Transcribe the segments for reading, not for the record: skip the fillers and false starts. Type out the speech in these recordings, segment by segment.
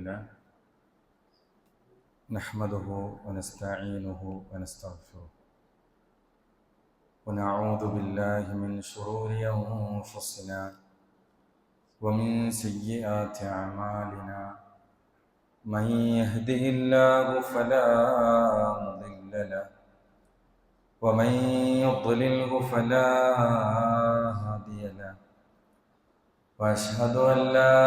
لله نحمده ونستعينه ونستغفره ونعوذ بالله من شرور أنفسنا ومن سيئات أعمالنا من يهده الله فلا مضل له ومن يضلله فلا هادي له وأشهد أن لا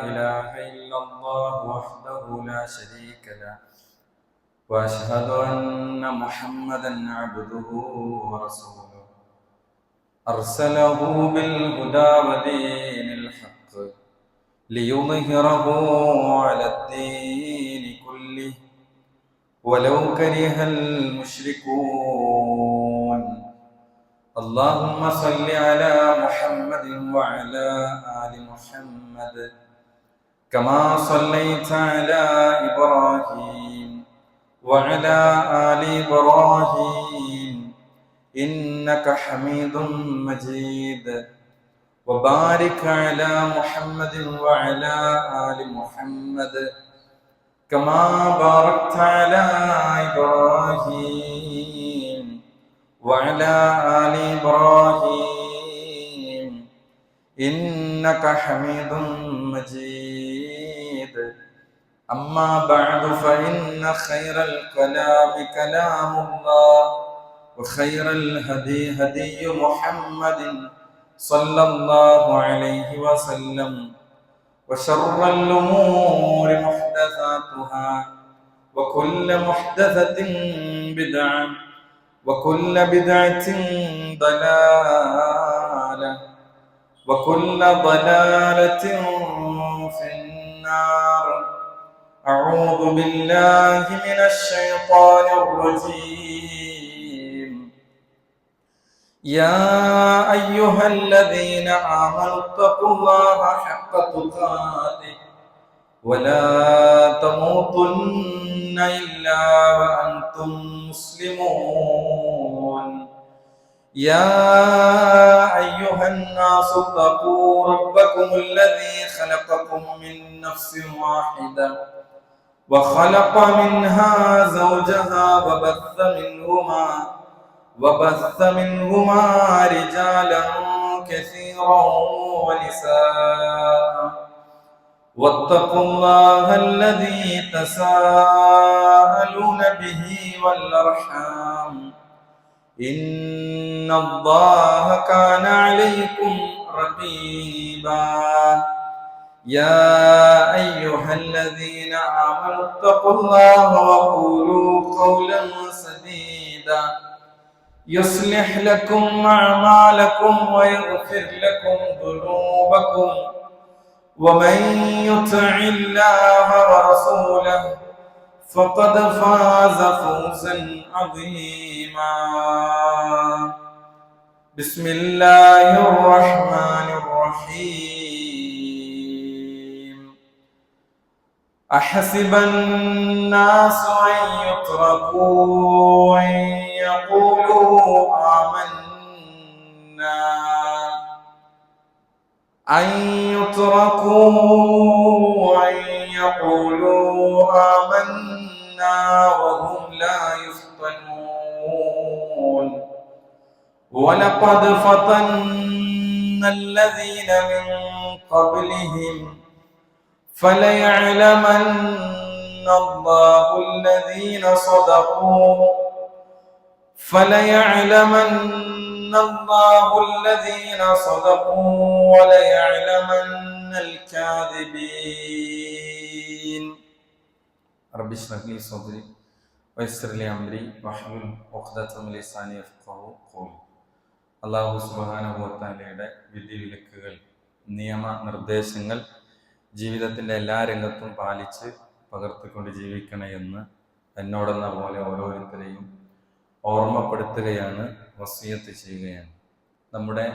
إله إلا الله وحده لا شريك له وأشهد أن محمدا عبده ورسوله أرسله بالهدى ودين الحق ليظهره على الدين كله ولو كره المشركون اللهم صل على محمد وعلى آل محمد كما صليت على إبراهيم وعلى آل إبراهيم إنك حميد مجيد وبارك على محمد وعلى آل محمد كما باركت على إبراهيم وعلى آل إبراهيم إنك حميد مجيد أما بعد فإن خير الكلام كلام الله وخير الهدي هدي محمد صلى الله عليه وسلم وشر الأمور محدثاتها وكل محدثة بدعة وكل بدعة ضلالة وكل ضلالة في النار أعوذ بالله من الشيطان الرجيم يا أيها الذين آمنوا اتقوا الله حق تقاته ولا تموتن إلا وأنتم مسلمون يا أيها الناس اتقوا ربكم الذي خلقكم من نفس واحدة وخلق منها زوجها وبث منهما رجالا كثيرا ونساء واتقوا الله الذي تساءلون به والأرحام إن الله كان عليكم رقيبا يا أيها الذين آمنوا اتقوا الله وقولوا قولا سديدا يصلح لكم أعمالكم ويغفر لكم ذنوبكم ومن يطع الله ورسوله فقد فاز فوزا عظيما بسم الله الرحمن الرحيم أحسب الناس أن يتركوا أن يقولوا آمنا وهم لا يفتنون ولقد فتنا الذين من قبلهم فليعلمن الله الذين صدقوا وليعلمن الكاذبين رب اشرح لي صدري ويسر لي أمري واحلل عقدة من لساني يفقهوا قولي. അല്ലാഹു സുബ്ഹാനഹു വ തആലയുടെ വിധിവിലക്കുകൾ നിയമനിർദ്ദേശങ്ങൾ ജീവിതത്തിൻ്റെ എല്ലാ രംഗത്തും പാലിച്ച് പകർത്തിക്കൊണ്ട് ജീവിക്കണേ എന്ന് എന്നോടെന്ന പോലെ ഓരോരുത്തരെയും ഓർമ്മപ്പെടുത്തുകയാണ്, വസിയത്ത് ചെയ്യുകയാണ്. നമ്മുടെ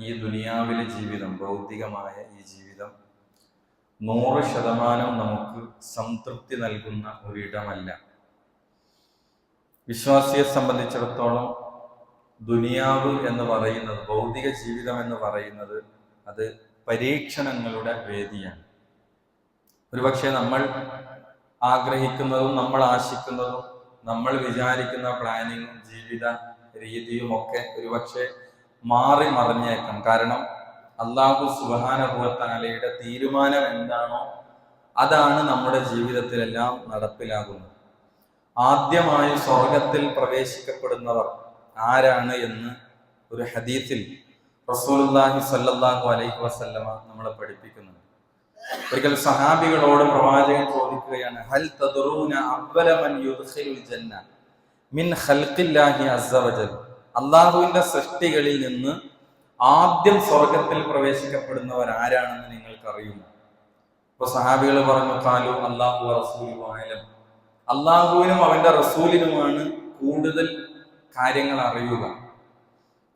ഈ ദുനിയാവിലെ ജീവിതം, ഭൗതികമായ ഈ ജീവിതം 100% നമുക്ക് സംതൃപ്തി നൽകുന്ന ഒരിടമല്ല. വിശ്വാസിയെ സംബന്ധിച്ചിടത്തോളം ദുനിയാവ് എന്ന് പറയുന്നത്, ഭൗതിക ജീവിതം എന്ന് പറയുന്നത്, അത് പരീക്ഷണങ്ങളുടെ വേദിയാണ്. ഒരുപക്ഷെ നമ്മൾ ആഗ്രഹിക്കുന്നതും നമ്മൾ ആശിക്കുന്നതും നമ്മൾ വിചാരിക്കുന്ന പ്ലാനിങ്ങും ജീവിത രീതിയും ഒക്കെ ഒരുപക്ഷെ മാറി മറിഞ്ഞേക്കാം. കാരണം അല്ലാഹു സുബ്ഹാനഹു വ തആലയുടെ തീരുമാനം എന്താണോ അതാണ് നമ്മുടെ ജീവിതത്തിലെല്ലാം നടപ്പിലാകുന്നത്. ആദ്യമായി സ്വർഗത്തിൽ പ്രവേശിക്കപ്പെടുന്നവർ ആരാണ് എന്ന് ഒരു ഹദീസിൽ റസൂലുള്ളാഹി സ്വല്ലല്ലാഹു അലൈഹി വസല്ലമ നമ്മളെ പഠിപ്പിക്കുന്നുണ്ട്. ഒരിക്കൽ സഹാബികളോട് പ്രവാചകൻ ചോദിക്കുകയാണ്, ഹൽ തദ്റൂന അവ്വല മൻ യുദ്ഖിലുൽ ജന്ന മിൻ ഖൽഖില്ലാഹി അസ്സ വജൽ, അല്ലാഹുവിന്റെ സൃഷ്ടികളിൽ നിന്ന് ആദ്യം സ്വർഗത്തിൽ പ്രവേശിക്കപ്പെടുന്നവർ ആരാണെന്ന് നിങ്ങൾക്ക് അറിയുമോ? അപ്പൊ സഹാബികൾ പറഞ്ഞു, ഖാലു അല്ലാഹു വറസൂലുഹു അഅലം, അല്ലാഹുവിനും അവന്റെ റസൂലിനുമാണ് കൂടുതൽ കാര്യങ്ങൾ അറിയുക.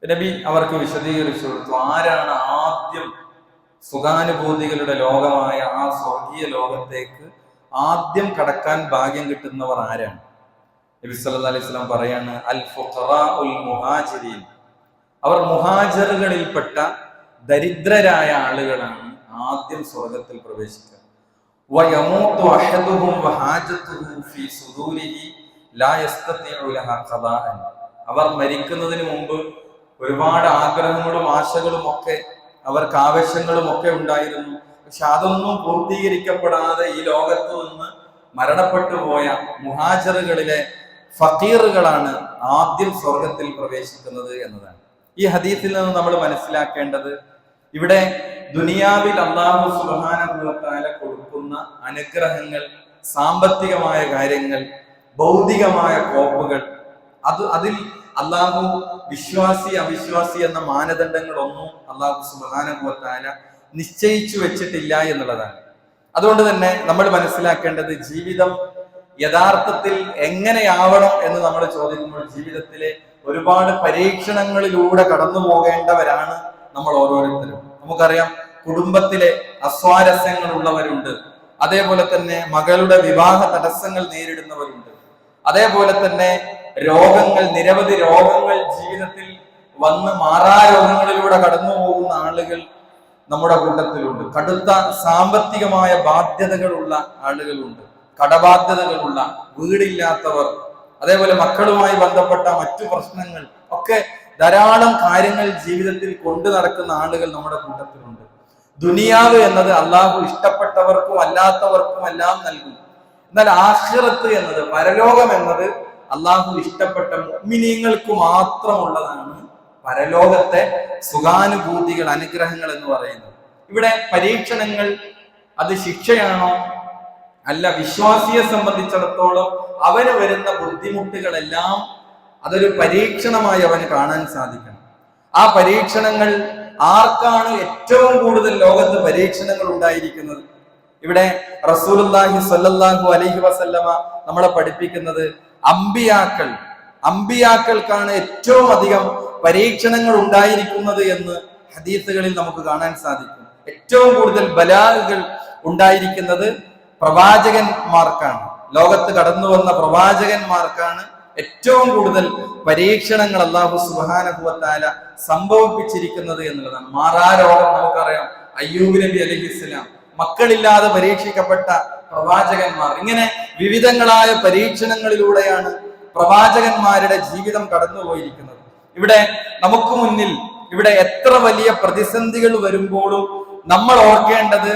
നബി അവർക്ക് വിശദീകരിച്ചു കൊടുത്തു, ആരാണ് ആദ്യം സുഖാനുഭൂതികളുടെ ലോകമായ ആ സ്വർഗീയ ലോകത്തേക്ക് ആദ്യം കടക്കാൻ ഭാഗ്യം കിട്ടുന്നവർ ആരാണ്? നബി സല്ലല്ലാഹു അലൈഹി വസല്ലം പറയാണ്, അൽ ഫുഖറാഉൽ മുഹാജിരീൻ, അവർ മുഹാജിറുകളിൽപ്പെട്ട ദരിദ്രരായ ആളുകളാണ് ആദ്യം സ്വർഗത്തിൽ പ്രവേശിക്കുക. വയമൂതു അഹദുഹും വഹാജതുഹു ഫീ സുദൂരിഹി ലാ യസ്തതിഉ ലഹാ ഖദാഅൻ, അവർ മരിക്കുന്നതിന് മുമ്പ് ഒരുപാട് ആഗ്രഹങ്ങളും ആശകളും ഒക്കെ അവർക്ക് ആവശ്യങ്ങളും ഒക്കെ ഉണ്ടായിരുന്നു. പക്ഷെ അതൊന്നും പൂർത്തീകരിക്കപ്പെടാതെ ഈ ലോകത്ത് നിന്ന് മരണപ്പെട്ടു പോയ മുഹാജിറുകളിലെ ഫഖീറുകളാണ് ആദ്യം സ്വർഗത്തിൽ പ്രവേശിക്കുന്നത് എന്നതാണ്. ഈ ഹദീസിൽ നിന്ന് നമ്മൾ മനസ്സിലാക്കേണ്ടത്, ഇവിടെ ദുനിയാവിൽ അല്ലാഹു സുബ്ഹാനഹു വ തആല കൊടുക്കുന്ന അനുഗ്രഹങ്ങൾ, സാമ്പത്തികമായ കാര്യങ്ങൾ, ഭൗതികമായ കോപ്പുകൾ, അതിൽ അല്ലാഹു വിശ്വാസി അവിശ്വാസി എന്ന മാനദണ്ഡങ്ങളൊന്നും അല്ലാഹു സുബ്ഹാനഹു വ തആല നിശ്ചയിച്ചു വെച്ചിട്ടില്ല എന്നുള്ളതാണ്. അതുകൊണ്ട് തന്നെ നമ്മൾ മനസ്സിലാക്കേണ്ടത്, ജീവിതം യഥാർത്ഥത്തിൽ എങ്ങനെയാവണം എന്ന് നമ്മൾ ചോദിക്കുമ്പോൾ ജീവിതത്തിലെ ഒരുപാട് പരീക്ഷണങ്ങളിലൂടെ കടന്നു പോകേണ്ടവരാണ് നമ്മൾ ഓരോരുത്തരും. നമുക്കറിയാം, കുടുംബത്തിലെ അസ്വാരസ്യങ്ങൾ ഉള്ളവരുണ്ട്, അതേപോലെ തന്നെ മകളുടെ വിവാഹ തടസ്സങ്ങൾ നേരിടുന്നവരുണ്ട്, അതേപോലെ തന്നെ രോഗങ്ങൾ, നിരവധി രോഗങ്ങൾ ജീവിതത്തിൽ വന്ന് മാറാരോഗങ്ങളിലൂടെ കടന്നു പോകുന്ന ആളുകൾ നമ്മുടെ കൂട്ടത്തിലുണ്ട്. കടുത്ത സാമ്പത്തികമായ ബാധ്യതകളുള്ള ആളുകളുണ്ട്, കടബാധ്യതകളുള്ള, വീടില്ലാത്തവർ, അതേപോലെ മക്കളുമായി ബന്ധപ്പെട്ട മറ്റു പ്രശ്നങ്ങൾ ഒക്കെ ധാരാളം കാര്യങ്ങൾ ജീവിതത്തിൽ കൊണ്ടു നടക്കുന്ന ആളുകൾ നമ്മുടെ കൂട്ടത്തിലുണ്ട്. ദുനിയാവ് എന്നത് അല്ലാഹു ഇഷ്ടപ്പെട്ടവർക്കും അല്ലാത്തവർക്കും എല്ലാം നൽകും. എന്നാൽ ആഖിറത്ത് എന്നത്, പരലോകം എന്നത് അല്ലാഹു ഇഷ്ടപ്പെട്ട മുഅ്മിനീങ്ങൾക്ക് മാത്രമുള്ളതാണ് പരലോകത്തെ സുഖാനുഭൂതികൾ, അനുഗ്രഹങ്ങൾ എന്ന് പറയുന്നത്. ഇവിടെ പരീക്ഷണങ്ങൾ അത് ശിക്ഷയാണോ? അല്ല. വിശ്വാസിയെ സംബന്ധിച്ചിടത്തോളം അവന് വരുന്ന ബുദ്ധിമുട്ടുകളെല്ലാം അതൊരു പരീക്ഷണമായി അവന് കാണാൻ സാധിക്കണം. ആ പരീക്ഷണങ്ങൾ ആർക്കാണ് ഏറ്റവും കൂടുതൽ ലോകത്ത് പരീക്ഷണങ്ങൾ ഉണ്ടായിരിക്കുന്നത്? ഇവിടെ റസൂലുള്ളാഹി സ്വല്ലല്ലാഹു അലൈഹി വസല്ലമ നമ്മളെ പഠിപ്പിക്കുന്നത്, അമ്പിയാക്കൾക്കാണ് ഏറ്റവും അധികം പരീക്ഷണങ്ങൾ ഉണ്ടായിരിക്കുന്നത് എന്ന് ഹദീസുകളിൽ നമുക്ക് കാണാൻ സാധിക്കും. ഏറ്റവും കൂടുതൽ ബലാകൾ ഉണ്ടായിരിക്കുന്നത് പ്രവാചകന്മാർക്കാണ്. ലോകത്ത് കടന്നു വന്ന പ്രവാചകന്മാർക്കാണ് ഏറ്റവും കൂടുതൽ പരീക്ഷണങ്ങൾ അല്ലാഹു സുബ്ഹാനഹു വ തആല സംഭവിപ്പിച്ചിരിക്കുന്നത് എന്നുള്ളതാണ്. മാറാരോഗം നമുക്കറിയാം, അയ്യൂബ് നബി അലൈഹിസ്സലാം, മക്കളില്ലാതെ പരീക്ഷിക്കപ്പെട്ട പ്രവാചകന്മാർ, ഇങ്ങനെ വിവിധങ്ങളായ പരീക്ഷണങ്ങളിലൂടെയാണ് പ്രവാചകന്മാരുടെ ജീവിതം കടന്നുപോയിരിക്കുന്നത്. ഇവിടെ നമുക്ക് മുന്നിൽ ഇവിടെ എത്ര വലിയ പ്രതിസന്ധികൾ വരുമ്പോഴും നമ്മൾ ഓർക്കേണ്ടത്,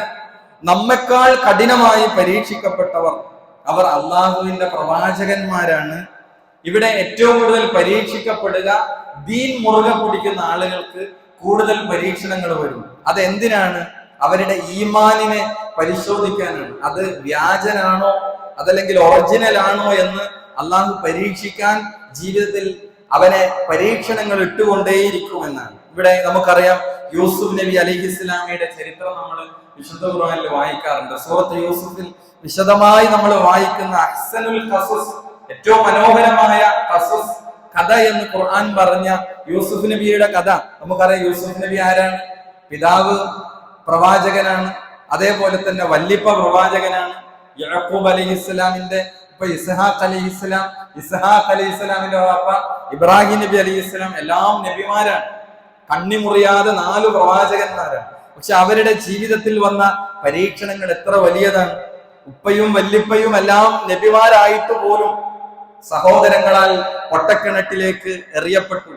നമ്മെക്കാൾ കഠിനമായി പരീക്ഷിക്കപ്പെട്ടവർ അവർ അള്ളാഹുവിന്റെ പ്രവാചകന്മാരാണ്. ഇവിടെ ഏറ്റവും കൂടുതൽ പരീക്ഷിക്കപ്പെടുക ദീൻ മുറുകെ പിടിക്കുന്ന ആളുകൾക്ക് കൂടുതൽ പരീക്ഷണങ്ങൾ വരും. അതെന്തിനാണ്? അവരുടെ ഈമാനിനെ പരിശോധിക്കാനാണ്. അത് വ്യാജനാണോ അതല്ലെങ്കിൽ ഒറിജിനൽ ആണോ എന്ന് അള്ളാഹു പരീക്ഷിക്കാൻ ജീവിതത്തിൽ അവനെ പരീക്ഷണങ്ങൾ ഇട്ടുകൊണ്ടേയിരിക്കുമെന്നാണ്. ഇവിടെ നമുക്കറിയാം, യൂസുഫ് നബി അലൈഹിസ്സലാമയുടെ ചരിത്രം നമ്മൾ വിശുദ്ധ ഖുർആനിൽ വായിക്കാറുണ്ട്. സൂറത്ത് യൂസുഫിൽ വിശദമായി നമ്മൾ വായിക്കുന്ന അഹ്സനുൽ ഖസസ്, ഏറ്റവും മനോഹരമായ ഖസസ് കഥ എന്ന് ഖുർആൻ പറഞ്ഞ യൂസുഫ് നബിയുടെ കഥ നമുക്കറിയാം. യൂസുഫ് നബി ആരാണ്? പിതാവ് പ്രവാചകനാണ്, അതേപോലെ തന്നെ വല്ലിപ്പ പ്രവാചകനാണ്. യഅഖൂബ് അലൈഹിസ്സലാമിന്റെ ഇസ്ഹാഖ് അലൈഹിസ്സലാമിന്റെ വാപ്പ ഇബ്രാഹിം നബി അലൈഹിസ്സലാം, എല്ലാം നബിമാരാണ്. കണ്ണിമുറിയാതെ 4 പ്രവാചകന്മാരാണ്. പക്ഷെ അവരുടെ ജീവിതത്തിൽ വന്ന പരീക്ഷണങ്ങൾ എത്ര വലിയതാണ്. ഉപ്പയും വല്യപ്പയും എല്ലാം നബിമാരായിട്ട് പോലും സഹോദരങ്ങളാൽ പൊട്ടക്കിണറ്റിലേക്ക് എറിയപ്പെട്ടു.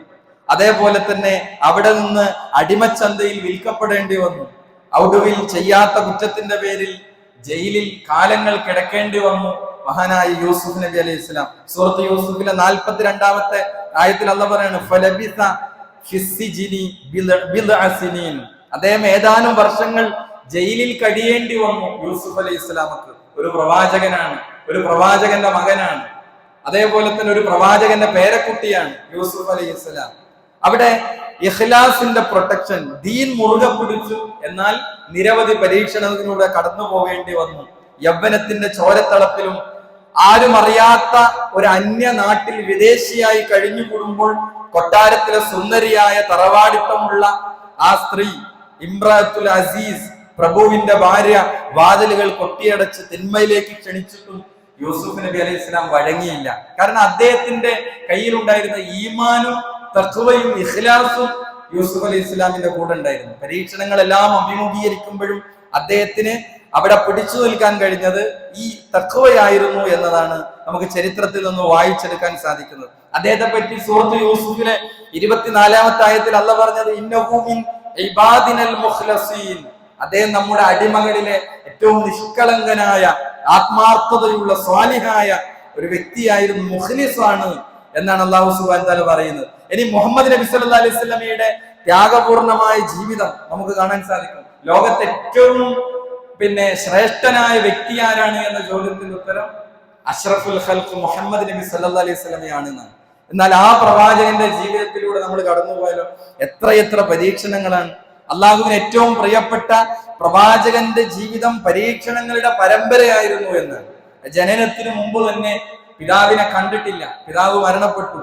അതേപോലെ തന്നെ അവിടെ നിന്ന് അടിമച്ചന്തയിൽ വിൽക്കപ്പെടേണ്ടി വന്നു. ഔഡുവിൽ ചെയ്യാത്ത കുറ്റത്തിന്റെ പേരിൽ ജയിലിൽ കാലങ്ങൾ കിടക്കേണ്ടി വന്നു മഹാനായ യൂസുഫ് നബി അലൈഹി ഇസ്ലാം. സൂറത്ത് യൂസുഫിലെ 42-ാമത്തെ ആയത്തിൽ അല്ലാഹു പറയാണ് ഫലബിസ ഫിസ്സിജിനി ബിദ്അ സിനീൻ. അദ്ദേഹം ഏതാനും വർഷങ്ങൾ ജയിലിൽ കഴിയേണ്ടി വന്നു. യൂസുഫ് അലൈഹി ഇസ്ലാമക്ക് ഒരു പ്രവാചകനാണ്, ഒരു പ്രവാചകന്റെ മകനാണ്, അതേപോലെ തന്നെ ഒരു പ്രവാചകന്റെ പേരക്കുട്ടിയാണ് യൂസുഫ് അലൈഹി ഇസ്ലാം. അവിടെ ഇഖ്ലാസിന്റെ പ്രൊട്ടക്ഷൻ, ദീൻ മുറുകെ പിടിച്ചു. എന്നാൽ നിരവധി പരീക്ഷണത്തിലൂടെ കടന്നു പോവേണ്ടി വന്നു. യൗവനത്തിന്റെ ചോരത്തളപ്പിലും ആരും അറിയാത്ത ഒരു അന്യ നാട്ടിൽ വിദേശിയായി കഴിഞ്ഞുകൂടുമ്പോൾ കൊട്ടാരത്തിലെ സുന്ദരിയായ തറവാടിത്തമുള്ള ആ സ്ത്രീ ഇമ്രാത്തുൽ അസീസ്, പ്രഭുവിന്റെ ഭാര്യ, വാതിലുകൾ കൊട്ടിയടച്ച് തിന്മയിലേക്ക് ക്ഷണിച്ചിട്ടും യൂസുഫ് നബി അലൈഹി ഇസ്ലാം വഴങ്ങിയില്ല. കാരണം അദ്ദേഹത്തിന്റെ കയ്യിലുണ്ടായിരുന്ന ഈമാനും തഖ്വയും ഇഖ്ലാസും യൂസുഫ് അലൈഹി ഇസ്ലാമിന്റെ കൂടെ ഉണ്ടായിരുന്നു. പരീക്ഷണങ്ങളെല്ലാം അഭിമുഖീകരിക്കുമ്പോഴും അദ്ദേഹത്തിന് അവിടെ പിടിച്ചു നിൽക്കാൻ കഴിഞ്ഞത് ഈ തഖ്വയായിരുന്നു എന്നതാണ് നമുക്ക് ചരിത്രത്തിൽ നിന്ന് വായിച്ചെടുക്കാൻ സാധിക്കുന്നത്. അദ്ദേഹത്തെ പറ്റി സൂറത്ത് യൂസുഫിലെ 24-ാമത്തെ ആയത്തിൽ അല്ലാഹു പറഞ്ഞത് ഇന്നഹു മിൻ ഇബാദിനൽ മുഖ്ലസീൻ. അദ്ദേഹം നമ്മുടെ അടിമകളിലെ ഏറ്റവും നിഷ്കളങ്കനായ, ആത്മാർത്ഥതയുള്ള, സ്വാലിഹായ ഒരു വ്യക്തിയായിരുന്നു, മുഖ്ലിസാണ് എന്നാണ് അല്ലാഹു സുബ്ഹാനഹു വ തആല പറയുന്നത്. ഇനി മുഹമ്മദ് നബി സല്ലല്ലാഹു അലൈഹി വസല്ലമയുടെ ത്യാഗപൂർണമായ ജീവിതം നമുക്ക് കാണാൻ സാധിക്കും. ലോകത്തെ ഏറ്റവും ശ്രേഷ്ഠനായ വ്യക്തി ആരാണ് എന്ന ചോദ്യത്തിന്റെ ഉത്തരം അഷ്റഫുൽ ഖൽഖ് മുഹമ്മദ് നബി സല്ലല്ലാഹു അലൈഹി വസല്ലമയാണ് എന്നാണ്. എന്നാൽ ആ പ്രവാചകന്റെ ജീവിതത്തിലൂടെ നമ്മൾ കടന്നുപോയാലോ എത്രയെത്ര പരീക്ഷണങ്ങളാണ്. അള്ളാഹുവിന് ഏറ്റവും പ്രിയപ്പെട്ട പ്രവാചകന്റെ ജീവിതം പരീക്ഷണങ്ങളുടെ പരമ്പരയായിരുന്നു എന്ന്. ജനനത്തിന് മുമ്പ് തന്നെ പിതാവിനെ കണ്ടിട്ടില്ല, പിതാവ് മരണപ്പെട്ടു.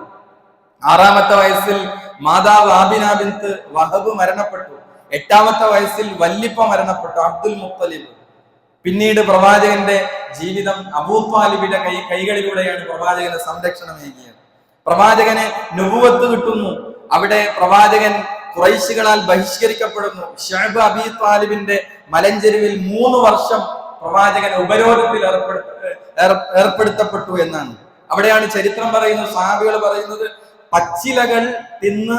6-ാമത്തെ വയസ്സിൽ മാതാവ് ആബിന ബിൻത്ത് വഹബ് മരണപ്പെട്ടു. 8-ാമത്തെ വയസ്സിൽ വല്ലിപ്പ മരണപ്പെട്ടു, അബ്ദുൽ മുത്തലിബ്. പിന്നീട് പ്രവാചകന്റെ ജീവിതം അബൂ ത്വാലിബിന്റെ കൈകളിലൂടെയാണ് പ്രവാചകന് സംരക്ഷണം ഏകിയത്. പ്രവാചകന് നുബുവത്ത് കിട്ടുന്നു. അവിടെ പ്രവാചകൻ ഖുറൈശികളാൽ ബഹിഷ്കരിക്കപ്പെടുന്നു. ശഅബ് അബീ ത്വാലിബിന്റെ മലഞ്ചെരുവിൽ 3 വർഷം പ്രവാചകൻ ഉപരോധത്തിൽ ഏർപ്പെടുത്തപ്പെട്ടു എന്നാണ്. അവിടെയാണ് ചരിത്രം പറയുന്നത്, സഹാബികൾ പറയുന്നത്, പച്ചിലകൾ തിന്ന്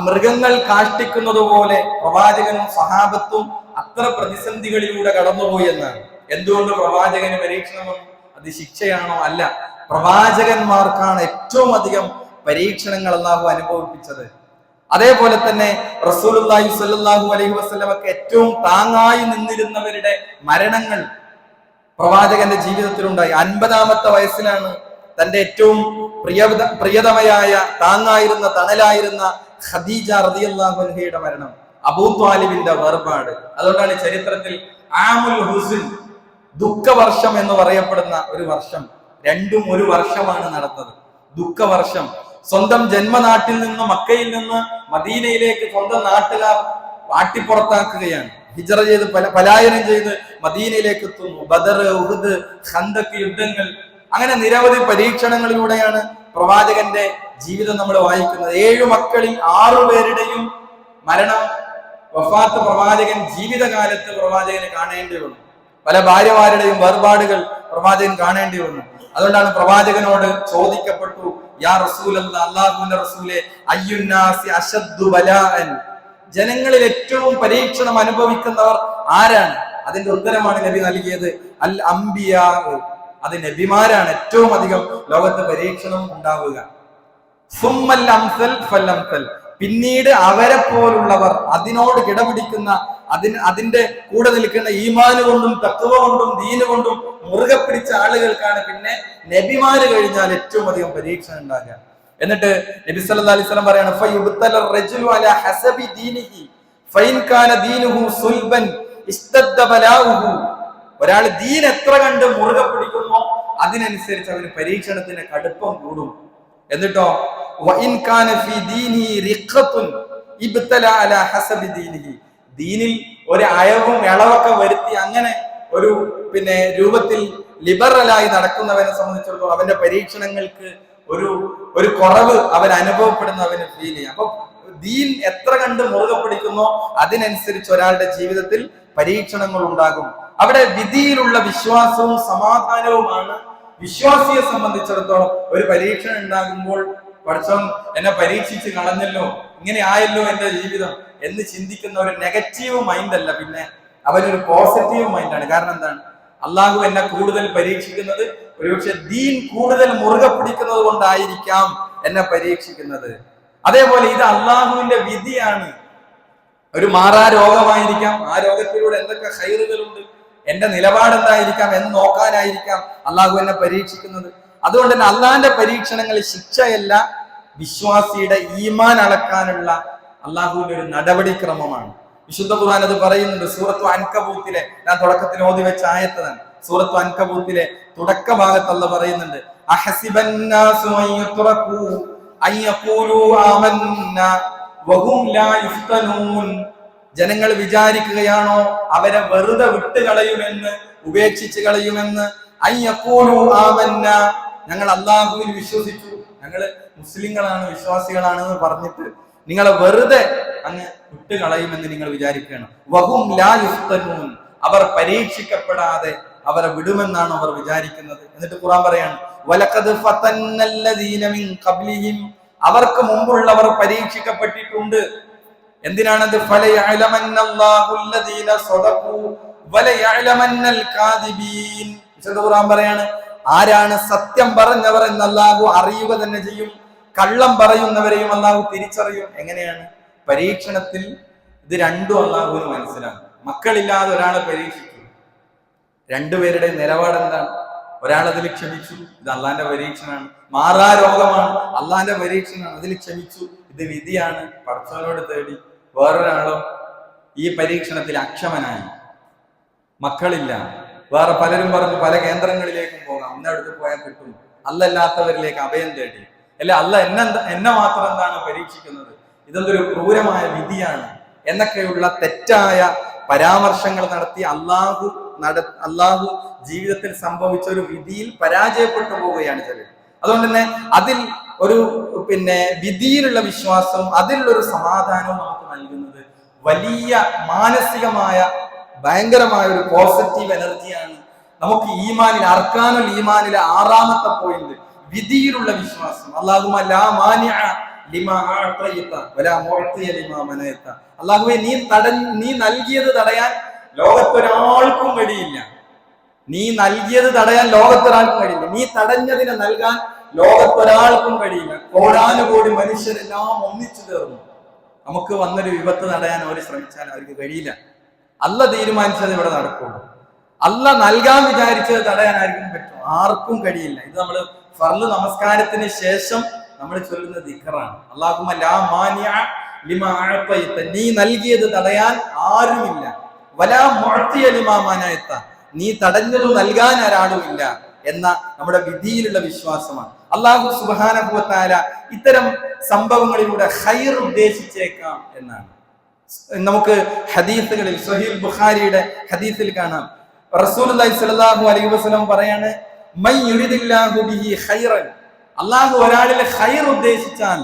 മൃഗങ്ങൾ കാഷ്ടിക്കുന്നത് പോലെ പ്രവാചകനും സഹാബത്തും അത്ര പ്രതിസന്ധികളിലൂടെ കടന്നുപോയി എന്നാണ്. എന്തുകൊണ്ട് പ്രവാചകന് പരീക്ഷണം? അത് ശിക്ഷയാണോ? അല്ല, പ്രവാചകന്മാർക്കാണ് ഏറ്റവും അധികം പരീക്ഷണങ്ങൾ അല്ലാഹു അനുഭവിപ്പിച്ചത്. അതേപോലെ തന്നെ റസൂലുള്ളാഹി സ്വല്ലല്ലാഹു അലൈഹി വസല്ലമക്ക് ഏറ്റവും താങ്ങായി നിന്നിരുന്നവരുടെ മരണങ്ങൾ പ്രവാചകന്റെ ജീവിതത്തിലുണ്ടായി. 50-ാമത്തെ വയസ്സിലാണ് തന്റെ ഏറ്റവും പ്രിയതമയായ, താങ്ങായിരുന്ന, തണലായിരുന്ന ഖദീജ റളിയല്ലാഹു അൻഹയുടെ മരണം, അബൂ ത്വാലിബിന്റെ വേർപാട്. അതുകൊണ്ടാണ് ചരിത്രത്തിൽ ആമുൽ ഹുസ്ൻ, ദുഃഖവർഷം എന്ന് പറയപ്പെടുന്ന ഒരു വർഷം, രണ്ടും ഒരു വർഷമാണ് നടന്നത്. ദുഃഖവർഷം. സ്വന്തം ജന്മനാട്ടിൽ നിന്ന്, മക്കയിൽ നിന്ന് മദീനയിലേക്ക് സ്വന്തം നാട്ടുകാർ വാട്ടിപ്പുറത്താക്കുകയാണ്. ഹിജ്റ ചെയ്ത് പലായനം ചെയ്ത് മദീനയിലേക്ക് എത്തുന്നു. ബദർ, ഉഹുദ്, ഖന്തക് യുദ്ധങ്ങൾ, അങ്ങനെ നിരവധി പരീക്ഷണങ്ങളിലൂടെയാണ് പ്രവാചകന്റെ ജീവിതം നമ്മൾ വായിക്കുന്നത്. 7 മക്കളിൽ 6 പേരുടെയും മരണം, വഫാത്ത് പ്രവാചകൻ ജീവിതകാലത്ത് പ്രവാചകന് കാണേണ്ടി വന്നു. പല ഭാര്യമാരുടെയും വേർപാടുകൾ പ്രവാചകൻ കാണേണ്ടി വന്നു. അതുകൊണ്ടാണ് പ്രവാചകനോട് ചോദിക്കപ്പെട്ടു, യാ റസൂലല്ലാഹ്, അല്ലാഹുവിന്റെ റസൂലേ, അയ്യുന്നാസി അശദ്ദു ബലാഅൻ, ജനങ്ങളിൽ ഏറ്റവും പരീക്ഷണം അനുഭവിക്കുന്നവർ ആരാണ്? അതിന്റെ ഉത്തരമാണ് നബി നൽകിയത്, അൽ അംബിയാ, അത് നബിമാരാണ് ഏറ്റവും അധികം ലോകത്ത് പരീക്ഷണം ഉണ്ടാവുക. സുമ്മൽ അംസൽ ഫൽ അംസൽ, പിന്നീട് അവരെ പോലുള്ളവർ, അതിനോട് കിടപിടിക്കുന്ന, അതിന്റെ കൂടെ നിൽക്കുന്ന ഈമാന് കൊണ്ടും തഖ്വ കൊണ്ടും ദീന് കൊണ്ടും മുറുകെ പിടിച്ച ആളുകൾക്കാണ് പിന്നെ നബിമാര് കഴിഞ്ഞാൽ ഏറ്റവും അധികം പരീക്ഷ ഉണ്ടാകുക. എന്നിട്ട് നബി സല്ലല്ലാഹു അലൈഹി വസല്ലം പറയാണ്, ഫയുബ്തല റജുലു അലാ ഹസബി ദീനിഹി ഫൈൻ കാന ദീനുഹു സുൽബൻ ഇസ്തദ്ദ ബലാഉഹു. ഒരാൾ ദീൻ എത്ര കണ്ട് മുറുകെ പിടിക്കുന്നോ അതിനനുസരിച്ച് അവന് പരീക്ഷണത്തിന്റെ കടുപ്പം കൂടും. എന്നിട്ടോ വഇൻ കാന ഫീ ദീനിഹി റിഖത്തുൻ ഇബ്തല അലാ ഹസബി ദീനിഹി, ദീനിൽ ഒരു അയവും ഇളവൊക്കെ വരുത്തി അങ്ങനെ ഒരു രൂപത്തിൽ ലിബറലായി നടക്കുന്നവനെ സംബന്ധിച്ചിടത്തോളം അവന്റെ പരീക്ഷണങ്ങൾക്ക് ഒരു കുറവ് അവൻ അനുഭവപ്പെടുന്ന അവന് ഫീൽ ചെയ്യാം. അപ്പൊ ദീൻ എത്ര കണ്ട് മുറുകെ പിടിക്കുന്നോ അതിനനുസരിച്ച് ഒരാളുടെ ജീവിതത്തിൽ പരീക്ഷണങ്ങൾ ഉണ്ടാകും. അവിടെ വിധിയിലുള്ള വിശ്വാസവും സമാധാനവുമാണ് വിശ്വാസിയെ സംബന്ധിച്ചിടത്തോളം. ഒരു പരീക്ഷണം ഉണ്ടാകുമ്പോൾ പഠിച്ചവൻ എന്നെ പരീക്ഷിച്ച് കളഞ്ഞല്ലോ, ഇങ്ങനെ ആയല്ലോ എന്റെ ജീവിതം എന്ന് ചിന്തിക്കുന്ന ഒരു നെഗറ്റീവ് മൈൻഡ് അല്ല, പിന്നെ അവനൊരു പോസിറ്റീവ് മൈൻഡാണ്. കാരണം എന്താണ്? അള്ളാഹു എന്നെ കൂടുതൽ പരീക്ഷിക്കുന്നത് ഒരുപക്ഷെ ദീൻ കൂടുതൽ മുറുകെ പിടിക്കുന്നത് കൊണ്ടായിരിക്കാം എന്നെ പരീക്ഷിക്കുന്നത്. അതേപോലെ ഇത് അള്ളാഹുവിന്റെ വിധിയാണ്. ഒരു മാറാ രോഗമായിരിക്കാം, ആ രോഗത്തിലൂടെ എന്തൊക്കെ ഹൈറുകളുണ്ട്, എന്റെ നിലപാട് എന്തായിരിക്കാം എന്ന് നോക്കാനായിരിക്കാം അള്ളാഹു എന്നെ പരീക്ഷിക്കുന്നത്. അതുകൊണ്ട് തന്നെ അള്ളാഹിന്റെ പരീക്ഷണങ്ങൾ ശിക്ഷയല്ല, വിശ്വാസിയുടെ ഈമാൻ അളക്കാനുള്ള അള്ളാഹുവിന്റെ ഒരു നടപടിക്രമമാണ്. വിശുദ്ധ ഖുർആൻ അത് പറയുന്നുണ്ട്. സൂറത്തു അൻകബൂത്തിലെ, ഞാൻ തുടക്കത്തിൽ ഓതി വെച്ച ആയത്താണ്. സൂറത്തു അൻകബൂത്തിലെ തുടക്ക ഭാഗത്ത് അല്ലാഹു പറയുന്നുണ്ട്, അഹസിബന്നാസു അയ്യുത്രകൂ അയ്യഖൂലു ആമന്നാ വഹും ലാ യുഫ്തനൂൻ. ജനങ്ങൾ വിചാരിക്കുകയാണോ അവരെ വെറുതെ വിട്ടുകളയുമെന്ന്, ഉപേക്ഷിച്ച് കളയുമെന്ന്. അയ്യഖൂലു ആമന്നാ, ഞങ്ങൾ അല്ലാഹുവിൽ വിശ്വസിച്ചു, ഞങ്ങൾ മുസ്ലിങ്ങളാണ്, വിശ്വാസികളാണെന്ന് പറഞ്ഞിട്ട് നിങ്ങളെ വെറുതെ അങ്ങ് വിട്ടുകളയുമെന്ന് നിങ്ങൾ വിചാരിക്കുകയാണ്. വഹും ലാ യുഫ്തനൂൻ, അവർ പരീക്ഷിക്കപ്പെടാതെ അവരെ വിടുമെന്നാണ് അവർ വിചാരിക്കുന്നത്. എന്നിട്ട് ഖുർആൻ പറയാണ്, വലഖദ് ഫതന്നല്ലദീന മിൻ ഖബ്ലിഹിം, അവർക്ക് മുമ്പുള്ളവർ പരീക്ഷിക്കപ്പെട്ടിട്ടുണ്ട്. എന്തിനാണത്? ഫലയഅലമന്നല്ലാഹുല്ലദീന സദഖൂ വലയഅലമന്നൽ കാദിബീൻ. വിശുദ്ധ ഖുർആൻ പറയാണ്, ആരാണ് സത്യം പറഞ്ഞവർ എന്ന് അല്ലാഹു അറിയുക തന്നെ ചെയ്യും, കള്ളം പറയുന്നവരെയും അല്ലാഹു തിരിച്ചറിയും. എങ്ങനെയാണ്? പരീക്ഷണത്തിൽ ഇത് രണ്ടും അല്ലാഹുവിന് മനസ്സിലാകും. മക്കളില്ലാതെ ഒരാളെ പരീക്ഷിച്ചു, രണ്ടുപേരുടെ നിലപാട് എന്താണ്? ഒരാൾ അതിൽ ക്ഷമിച്ചു, ഇത് അള്ളാന്റെ പരീക്ഷണമാണ്. മാറാ രോഗമാണ്, അള്ളാന്റെ പരീക്ഷണമാണ്, അതിൽ ക്ഷമിച്ചു, ഇത് വിധിയാണ്, പടച്ചവനോട് തേടി. വേറൊരാളോ ഈ പരീക്ഷണത്തിൽ അക്ഷമനായി, മക്കളില്ല, വേറെ പലരും പറഞ്ഞു പല കേന്ദ്രങ്ങളിലേക്കും പോകാം, ഇന്നടുത്ത് പോയാൽ കിട്ടും, അല്ലല്ലാത്തവരിലേക്ക് അഭയം തേടി. അല്ലെ, അല്ല എന്നെ മാത്രം എന്താണ് പരീക്ഷിക്കുന്നത്, ഇതൊരു ക്രൂരമായ വിധിയാണ് എന്നൊക്കെയുള്ള തെറ്റായ പരാമർശങ്ങൾ നടത്തി അള്ളാഹു ജീവിതത്തിൽ സംഭവിച്ച ഒരു വിധിയിൽ പരാജയപ്പെട്ടു പോവുകയാണ് ചിലർ. അതുകൊണ്ട് തന്നെ അതിൽ ഒരു വിധിയിലുള്ള വിശ്വാസവും അതിലുള്ളൊരു സമാധാനവും നമുക്ക് നൽകുന്നത് വലിയ മാനസികമായ ഭയങ്കരമായ ഒരു പോസിറ്റീവ് എനർജിയാണ്. നമുക്ക് ഈമാനിൽ, അർക്കാനുൽ ഈമാനിലെ 6ാമത്തെ പോയിന്റ് വിധിയിലുള്ള വിശ്വാസം. അല്ലാഹുമ്മ ലാ മാനിഅ ലിമാ അഅതൈത വലാ മുഅതിയ ലിമാ മനഅത. അല്ലാഹുവേ, നീ നൽകിയത് തടയാൻ ലോകത്തൊരാൾക്കും കഴിയില്ല. നീ നൽകിയത് തടയാൻ ലോകത്തൊരാൾക്കും കഴിയില്ല. നീ തടഞ്ഞതിനെ നൽകാൻ ലോകത്തൊരാൾക്കും കഴിയില്ല. കോടാനുകോടി മനുഷ്യരെല്ലാം ഒന്നിച്ചു തീർന്നു. നമുക്ക് വന്നൊരു വിപത്ത് തടയാൻ അവർ ശ്രമിച്ചാൽ അവർക്ക് കഴിയില്ല. അല്ല തീരുമാനിച്ചത് ഇവിടെ നടക്കുള്ളൂ. അല്ല നൽകാൻ വിചാരിച്ചത് തടയാൻ ആർക്കും പറ്റും? ആർക്കും കഴിയില്ല. ഇത് നമ്മൾ ഫർള് നമസ്കാരത്തിന് ശേഷം നമ്മൾ ചൊല്ലുന്ന ദിക്റാണ്. അല്ലാഹുമ്മ ലാ മാനിഅ ലിമാ അഅതൈത, നീ നൽകിയത് തടയാൻ ആരുമില്ല. വലാ മുഅതിയ ലിമാ മനഅത, നീ തടഞ്ഞത് നൽകാൻ ആരാളുമില്ല എന്ന നമ്മുടെ വിധിയിലുള്ള വിശ്വാസമാണ്. അല്ലാഹു സുബ്ഹാനഹു വ തആല ഇത്തരം സംഭവങ്ങളിലൂടെ ഖൈർ ഉദ്ദേശിച്ചേക്കാം എന്നാണ്. നമുക്ക് ഹദീസുകളിൽ സ്വഹീഹ് ബുഖാരിയുടെ ഹദീസിൽ കാണാം, റസൂലുള്ളാഹി സ്വല്ലല്ലാഹു അലൈഹി വസല്ലം പറയാണ്, മൻ യുരിദില്ലാഹു ബിഹി ഖൈറൻ, അല്ലാഹു ഒരാളിലെ ഖൈർ ഉദ്ദേശിച്ചാൽ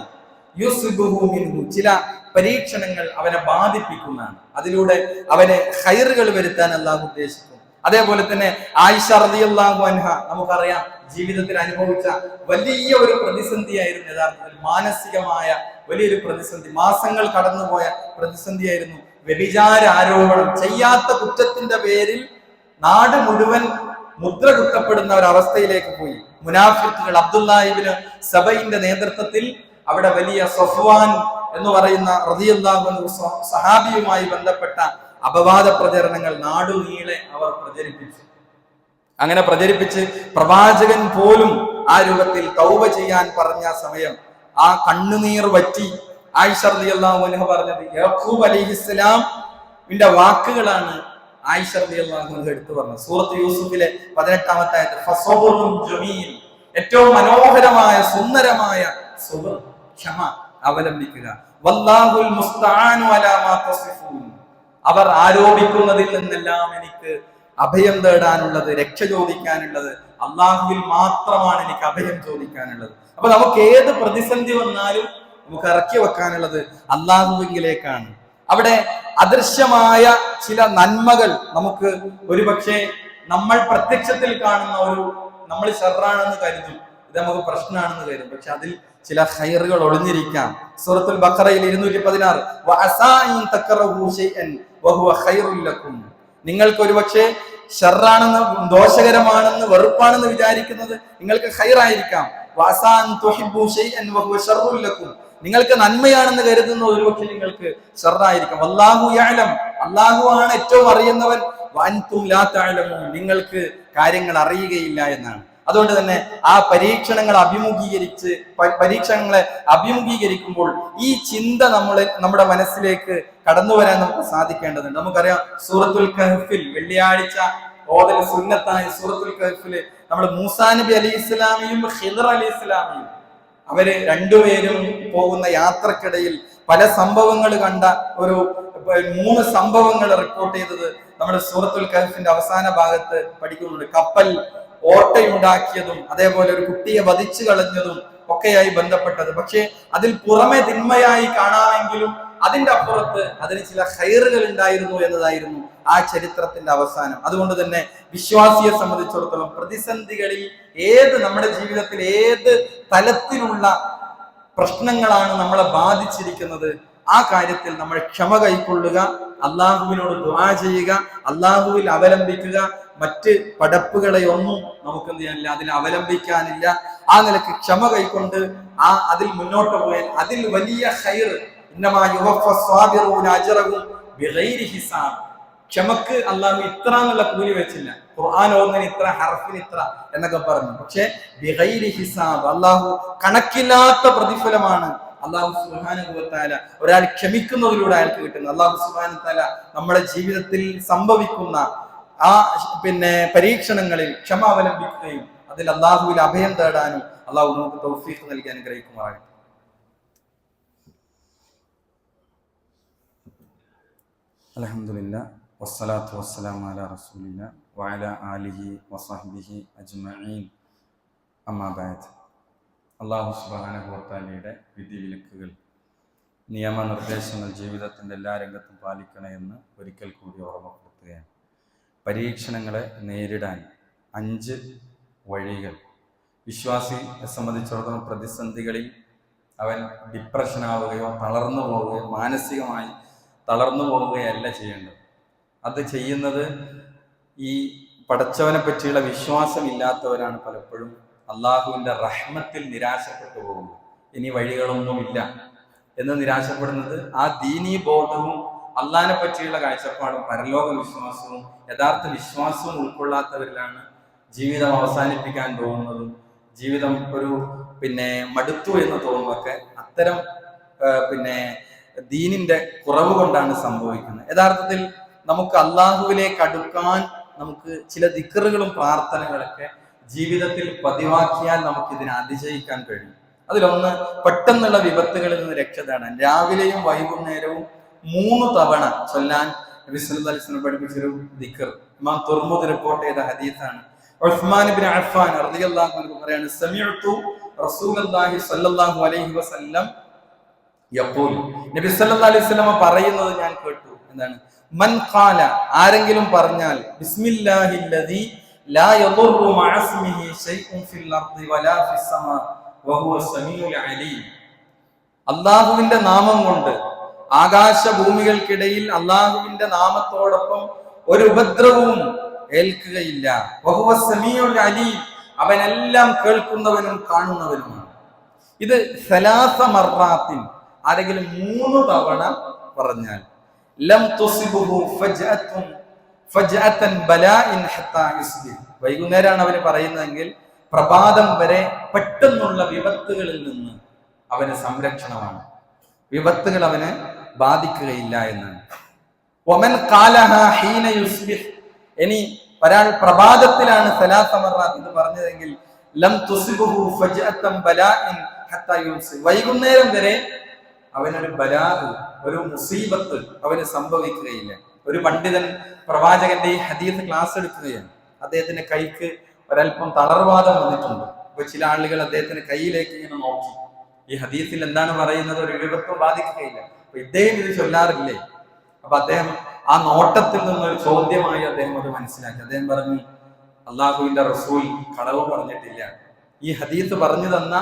യുസ്ബുഹു മിൻഹു, ചില പരീക്ഷണങ്ങൾ അവനെ ബാധിപ്പിക്കുന്നതാണ്. അതിലൂടെ അവനെ ഖൈറുകൾ വരുത്താൻ അല്ലാഹു ഉദ്ദേശിക്കും. അതേപോലെ തന്നെ ആയിഷ റളിയല്ലാഹു അൻഹ, നമുക്കറിയാം, ജീവിതത്തിൽ അനുഭവിച്ച വലിയ ഒരു പ്രതിസന്ധിയായിരുന്നു. യഥാർത്ഥത്തിൽ മാനസികമായ വലിയൊരു പ്രതിസന്ധി, മാസങ്ങൾ കടന്നുപോയ പ്രതിസന്ധിയായിരുന്നു. വ്യഭിചാര ആരോപണം, ചെയ്യാത്ത കുറ്റത്തിന്റെ പേരിൽ നാട് മുഴുവൻ മുദ്ര കുത്തപ്പെടുന്ന ഒരവസ്ഥയിലേക്ക് പോയി. മുനാഫിഖുകൾ അബ്ദുല്ലാഹി ഇബ്നു സബൈന്റെ നേതൃത്വത്തിൽ അവിടെ വലിയ സഫ്വാൻ എന്ന് പറയുന്ന റളിയല്ലാഹു അൻഹു സഹാബിയുമായി ബന്ധപ്പെട്ട അപവാദ പ്രചരണങ്ങൾ നാടുനീളെ അവർ പ്രചരിപ്പിച്ചു. അങ്ങനെ പ്രചരിപ്പിച്ച് പ്രവാചകൻ പോലും ആ രൂപത്തിൽ തൗബ ചെയ്യാൻ പറഞ്ഞ സമയം ആ കണ്ണുനീർ വറ്റി ആയിഷ റളിയല്ലാഹു അൻഹ പറഞ്ഞത് യാഖൂബ് അലൈഹിസ്സലാമിന്റെ വാക്കുകളാണ് ആയിഷ റളിയല്ലാഹു അൻഹ എടുത്തു പറഞ്ഞത്. സൂറത്ത് യൂസുഫിലെ 18ാമത്തെ ആയത്ത്, ഫസബറുൻ ജമീൽ, ഏറ്റവും മനോഹരമായ സുന്ദരമായ സബർ, ക്ഷമ അവലംബിക്കുക. വല്ലാഹുൽ മുസ്തആനു അലാ മാ തസിഫൂൻ, അവർ ആരോപിക്കുന്നതിൽ നിന്നെല്ലാം എനിക്ക് അഭയം തേടാനുള്ളത്, രക്ഷ ചോദിക്കാനുള്ളത് അള്ളാഹുവിൽ മാത്രമാണ് എനിക്ക് അഭയം ചോദിക്കാനുള്ളത്. അപ്പൊ നമുക്ക് ഏത് പ്രതിസന്ധി വന്നാലും നമുക്ക് ഇറക്കി വെക്കാനുള്ളത് അള്ളാഹുവിലേക്കാണ്. അവിടെ അദൃശ്യമായ ചില നന്മകൾ നമുക്ക് ഒരുപക്ഷെ നമ്മൾ പ്രത്യക്ഷത്തിൽ കാണുന്ന നമ്മൾ ഷർറാണെന്ന് കരുതും, ഇത് നമുക്ക് പ്രശ്നമാണെന്ന് കരുതും. പക്ഷെ അതിൽ ചില ഖൈറുകൾ ഒളിഞ്ഞിരിക്കാം. സൂറത്തുൽ ബഖറയിൽ 216 നിങ്ങൾക്ക് ഒരുപക്ഷെ ഷർറാണെന്ന്, ദോഷകരമാണെന്ന്, വെറുപ്പാണെന്ന് വിചാരിക്കുന്നത് നിങ്ങൾക്ക് ഖൈറായിരിക്കാം. നിങ്ങൾക്ക് നന്മയാണെന്ന് കരുതുന്ന ഒരുപക്ഷെ നിങ്ങൾക്ക് ഷർറായിരിക്കാം. വല്ലാഹു യഅലം, അല്ലാഹു ആണ് ഏറ്റവും അറിയുന്നവൻ. വഅൻതും ലാ തഅലമൂൻ, നിങ്ങൾക്ക് കാര്യങ്ങൾ അറിയുകയില്ല എന്നാണ്. അതുകൊണ്ട് തന്നെ ആ പരീക്ഷണങ്ങളെ അഭിമുഖീകരിക്കുമ്പോൾ ഈ ചിന്ത നമ്മുടെ മനസ്സിലേക്ക് കടന്നു വരാൻ നമുക്ക് സാധിക്കേണ്ടതുണ്ട്. നമുക്കറിയാം, സൂറത്തുൽ കഹ്ഫിൽ വെള്ളിയാഴ്ച ഓതൽ സുന്നത്തായ സൂറത്തുൽ കഹ്ഫിൽ നമ്മൾ മൂസാ നബി അലൈഹി ഇസ്ലാമിയും ഖിദ്ർ അലൈഹി ഇസ്ലാമിയും അവര് രണ്ടുപേരും പോകുന്ന യാത്രക്കിടയിൽ പല സംഭവങ്ങൾ കണ്ട 3 സംഭവങ്ങൾ റിപ്പോർട്ട് ചെയ്തത് നമ്മുടെ സൂറത്തുൽ കഹ്ഫിന്റെ അവസാന ഭാഗത്ത് പഠിക്കുന്നുണ്ട്. കപ്പൽ ഓട്ടയുണ്ടാക്കിയതും അതേപോലെ ഒരു കുട്ടിയെ വധിച്ചു കളഞ്ഞതും ഒക്കെയായി ബന്ധപ്പെട്ടത്. പക്ഷെ അതിൽ പുറമെ തിന്മയായി കാണാമെങ്കിലും അതിന്റെ അപ്പുറത്ത് അതിന് ചില ഖൈറുകൾ ഉണ്ടായിരുന്നു എന്നതായിരുന്നു ആ ചരിത്രത്തിന്റെ അവസാനം. അതുകൊണ്ട് തന്നെ വിശ്വാസിയെ സംബന്ധിച്ചിടത്തോളം പ്രതിസന്ധികളിൽ നമ്മുടെ ജീവിതത്തിൽ ഏത് തലത്തിലുള്ള പ്രശ്നങ്ങളാണ് നമ്മളെ ബാധിച്ചിരിക്കുന്നത്, ആ കാര്യത്തിൽ നമ്മൾ ക്ഷമ കൈക്കൊള്ളുക, അള്ളാഹുവിനോട് ദുആ ചെയ്യുക, അള്ളാഹുവിൽ അവലംബിക്കുക. മറ്റ് പടപ്പുകളെ ഒന്നും നമുക്ക് എന്ത് ചെയ്യാനില്ല, അതിൽ അവലംബിക്കാനില്ല. ആ നിലക്ക് ക്ഷമ കൈക്കൊണ്ട് അതിൽ മുന്നോട്ട് പോയാൽ അതിൽ വലിയ ഖൈർ. ഇന്നമാ യുവഫ്ഫസ് സ്വാബിറൂന അജ്റഹും ബിഗൈരി ഹിസാബ്. ക്ഷമക്ക് അള്ളാഹു ഇത്ര എന്നുള്ള കൂലി വെച്ചില്ല. ഖുർആൻ ഓതുന്നതിന് ഇത്ര, ഹർഫിന് ഇത്ര എന്നൊക്കെ പറഞ്ഞു. പക്ഷെ ബിഗൈരി ഹിസാബ്, അള്ളാഹു കണക്കില്ലാത്ത പ്രതിഫലമാണ് അള്ളാഹു സുബ്ഹാനഹു വ തആല ഒരാൾ ക്ഷമിക്കുന്നതിലൂടെ അയാൾക്ക് കിട്ടുന്നത്. അള്ളാഹു സുബ്ഹാനഹു വ തആല നമ്മുടെ ജീവിതത്തിൽ സംഭവിക്കുന്ന പരീക്ഷണങ്ങളിൽ ക്ഷമ അവലംബിക്കുകയും അതിൽ അള്ളാഹുവിൽ അഭയം തേടാനും അള്ളാഹു നമുക്ക് തൗഫീഖ് നൽകി അനുഗ്രഹിക്കുമാറാകട്ടെ. അൽഹംദുലില്ലാഹ് വസ്സലാത്തു വസ്സലാമു അലാ റസൂലില്ലാഹ് വഅലാ ആലിഹി വസഹ്ബിഹി അജ്മഈൻ. അമ്മാ ബഅദ്. അള്ളാഹു സുബ്ഹാനഹു വ തആലയുടെ വിധിവിലക്കുകൾ, നിയമനിർദ്ദേശങ്ങൾ ജീവിതത്തിന്റെ എല്ലാ രംഗത്തും പാലിക്കണമെന്ന് ഒരിക്കൽ കൂടി ഓർമ്മപ്പെടുത്തുകയാണ്. പരീക്ഷണങ്ങളെ നേരിടാൻ 5 വഴികൾ. വിശ്വാസിയെ സംബന്ധിച്ചിടത്തോളം പ്രതിസന്ധികളിൽ അവൻ ഡിപ്രഷനാവുകയോ തളർന്നു പോവുകയോ മാനസികമായി തളർന്നു പോവുകയല്ല ചെയ്യേണ്ടത്. അത് ചെയ്യുന്നത് ഈ പടച്ചവനെ പറ്റിയുള്ള വിശ്വാസമില്ലാത്തവരാണ് പലപ്പോഴും അള്ളാഹുവിൻ്റെ റഹ്മത്തിൽ നിരാശപ്പെട്ടു പോകുന്നത്. ഇനി വഴികളൊന്നുമില്ല എന്ന് നിരാശപ്പെടുന്നത് ആ ദീനീ ബോധവും അള്ളാഹിനെ പറ്റിയുള്ള കാഴ്ചപ്പാടും പരലോക വിശ്വാസവും യഥാർത്ഥ വിശ്വാസവും ഉൾക്കൊള്ളാത്തവരിലാണ് ജീവിതം അവസാനിപ്പിക്കാൻ തോന്നുന്നതും ജീവിതം മടുത്തു എന്ന് തോന്നുന്നതൊക്കെ അത്തരം ദീനിന്റെ കുറവ് കൊണ്ടാണ് സംഭവിക്കുന്നത്. യഥാർത്ഥത്തിൽ നമുക്ക് അള്ളാഹുവിലേക്ക് അടുക്കാൻ നമുക്ക് ചില ദിക്റുകളും പ്രാർത്ഥനകളൊക്കെ ജീവിതത്തിൽ പതിവാക്കിയാൽ നമുക്ക് ഇതിനെ അതിജയിക്കാൻ കഴിയും. അതിലൊന്ന്, പെട്ടെന്നുള്ള വിപത്തുകളിൽ നിന്ന് രക്ഷ നേടാൻ രാവിലെയും വൈകുന്നേരവും 3 തവണ ചൊല്ലാൻ നബി സല്ലല്ലാഹു അലൈഹി വസല്ലം പഠിപ്പിച്ചൊരു ദിക്ർ ഇമാം തുർമുദി റിപ്പോർട്ട് ചെയ്ത ഹദീസാണ്. ഉസ്മാൻ ഇബ്നു അഫ്ഫാൻ റളിയല്ലാഹു അൻഹു പറയാണ്, സമിഅ്തു റസൂലുള്ളാഹി സ്വല്ലല്ലാഹു അലൈഹി വസല്ലം യഖൂൽ, നബി സല്ലല്ലാഹു അലൈഹി വസല്ലം പറയുന്നത് ഞാൻ കേട്ടു. എന്താണ്? മൻ ഖാല, ആരെങ്കിലും പറഞ്ഞാൽ, ബിസ്മില്ലാഹില്ലദീ ലാ യദുറു മഅസ്മിഹി ശൈഉൻ ഫിൽ അർദി വലാ ഫിസ് സമാ വഹുവ സമീഉൽ അലീം. അല്ലാഹുവിന്റെ നാമം കൊണ്ട് ആകാശഭൂമികൾക്കിടയിൽ അള്ളാഹുവിന്റെ നാമത്തോടൊപ്പം ഒരു ഉപദ്രവവും ഏൽക്കുകയില്ല. വഹുവ സമീഉൽ അലീം, അവനെല്ലാം കേൾക്കുന്നവനും കാണുന്നവനുമാണ്. ഇത് സലാസ മർറാത്തിൻ, ആരെങ്കിലും 3 തവണ പറഞ്ഞാൽ ലം തുസിബുഹു ഫജ്അതൻ ബലാഇൻ ഹത്താ യുസ്ബിഹ്, വൈകുന്നേരമാണ് അവന് പറയുന്നതെങ്കിൽ പ്രഭാതം വരെ പെട്ടെന്നുള്ള വിപത്തുകളിൽ നിന്ന് അവന് സംരക്ഷണമാണ്, വിപത്തുകൾ അവന് ബാധിക്കുകയില്ല എന്നാണ്. വമൻ ഖാലഹാ ഹീന യുസ്ബിഹ്, ഇനി ഒരാൾ പ്രഭാതത്തിലാണ് സലാസ മർറാത്ത് ഇത് പറഞ്ഞതെങ്കിൽ ലം തുസിബുഹു ഫജ്അതൻ ബലാഇൻ ഹത്താ യുസ്ബിഹ്, വൈകുന്നേരം വരെ അവനൊരു ബലാഅ്, ഒരു മുസീബത്ത് അവന് സംഭവിക്കുകയില്ല. ഒരു പണ്ഡിതൻ പ്രവാചകന്റെ ഈ ഹദീസ് ക്ലാസ് എടുക്കുകയാണ്. അദ്ദേഹത്തിന്റെ കൈക്ക് ഒരൽപ്പം തളർവാദം വന്നിട്ടുണ്ട്. അപ്പൊ ചില ആളുകൾ അദ്ദേഹത്തിന്റെ കൈയിലേക്ക് ഇങ്ങനെ നോക്കി, ഈ ഹദീസിൽ എന്താണ് പറയുന്നത്, ഒരു വിപത്തും ബാധിക്കുകയില്ല. അപ്പൊ ഇദ്ദേഹം ഇത് ചൊല്ലാറില്ലേ അപ്പൊ അദ്ദേഹം ആ നോട്ടത്തിൽ നിന്നൊരു ചോദ്യമായി അദ്ദേഹം അത് മനസ്സിലാക്കി. അദ്ദേഹം പറഞ്ഞു, അള്ളാഹുവിന്റെ റസൂൽ കളവ് പറഞ്ഞിട്ടില്ല. ഈ ഹദീസ് പറഞ്ഞു തന്ന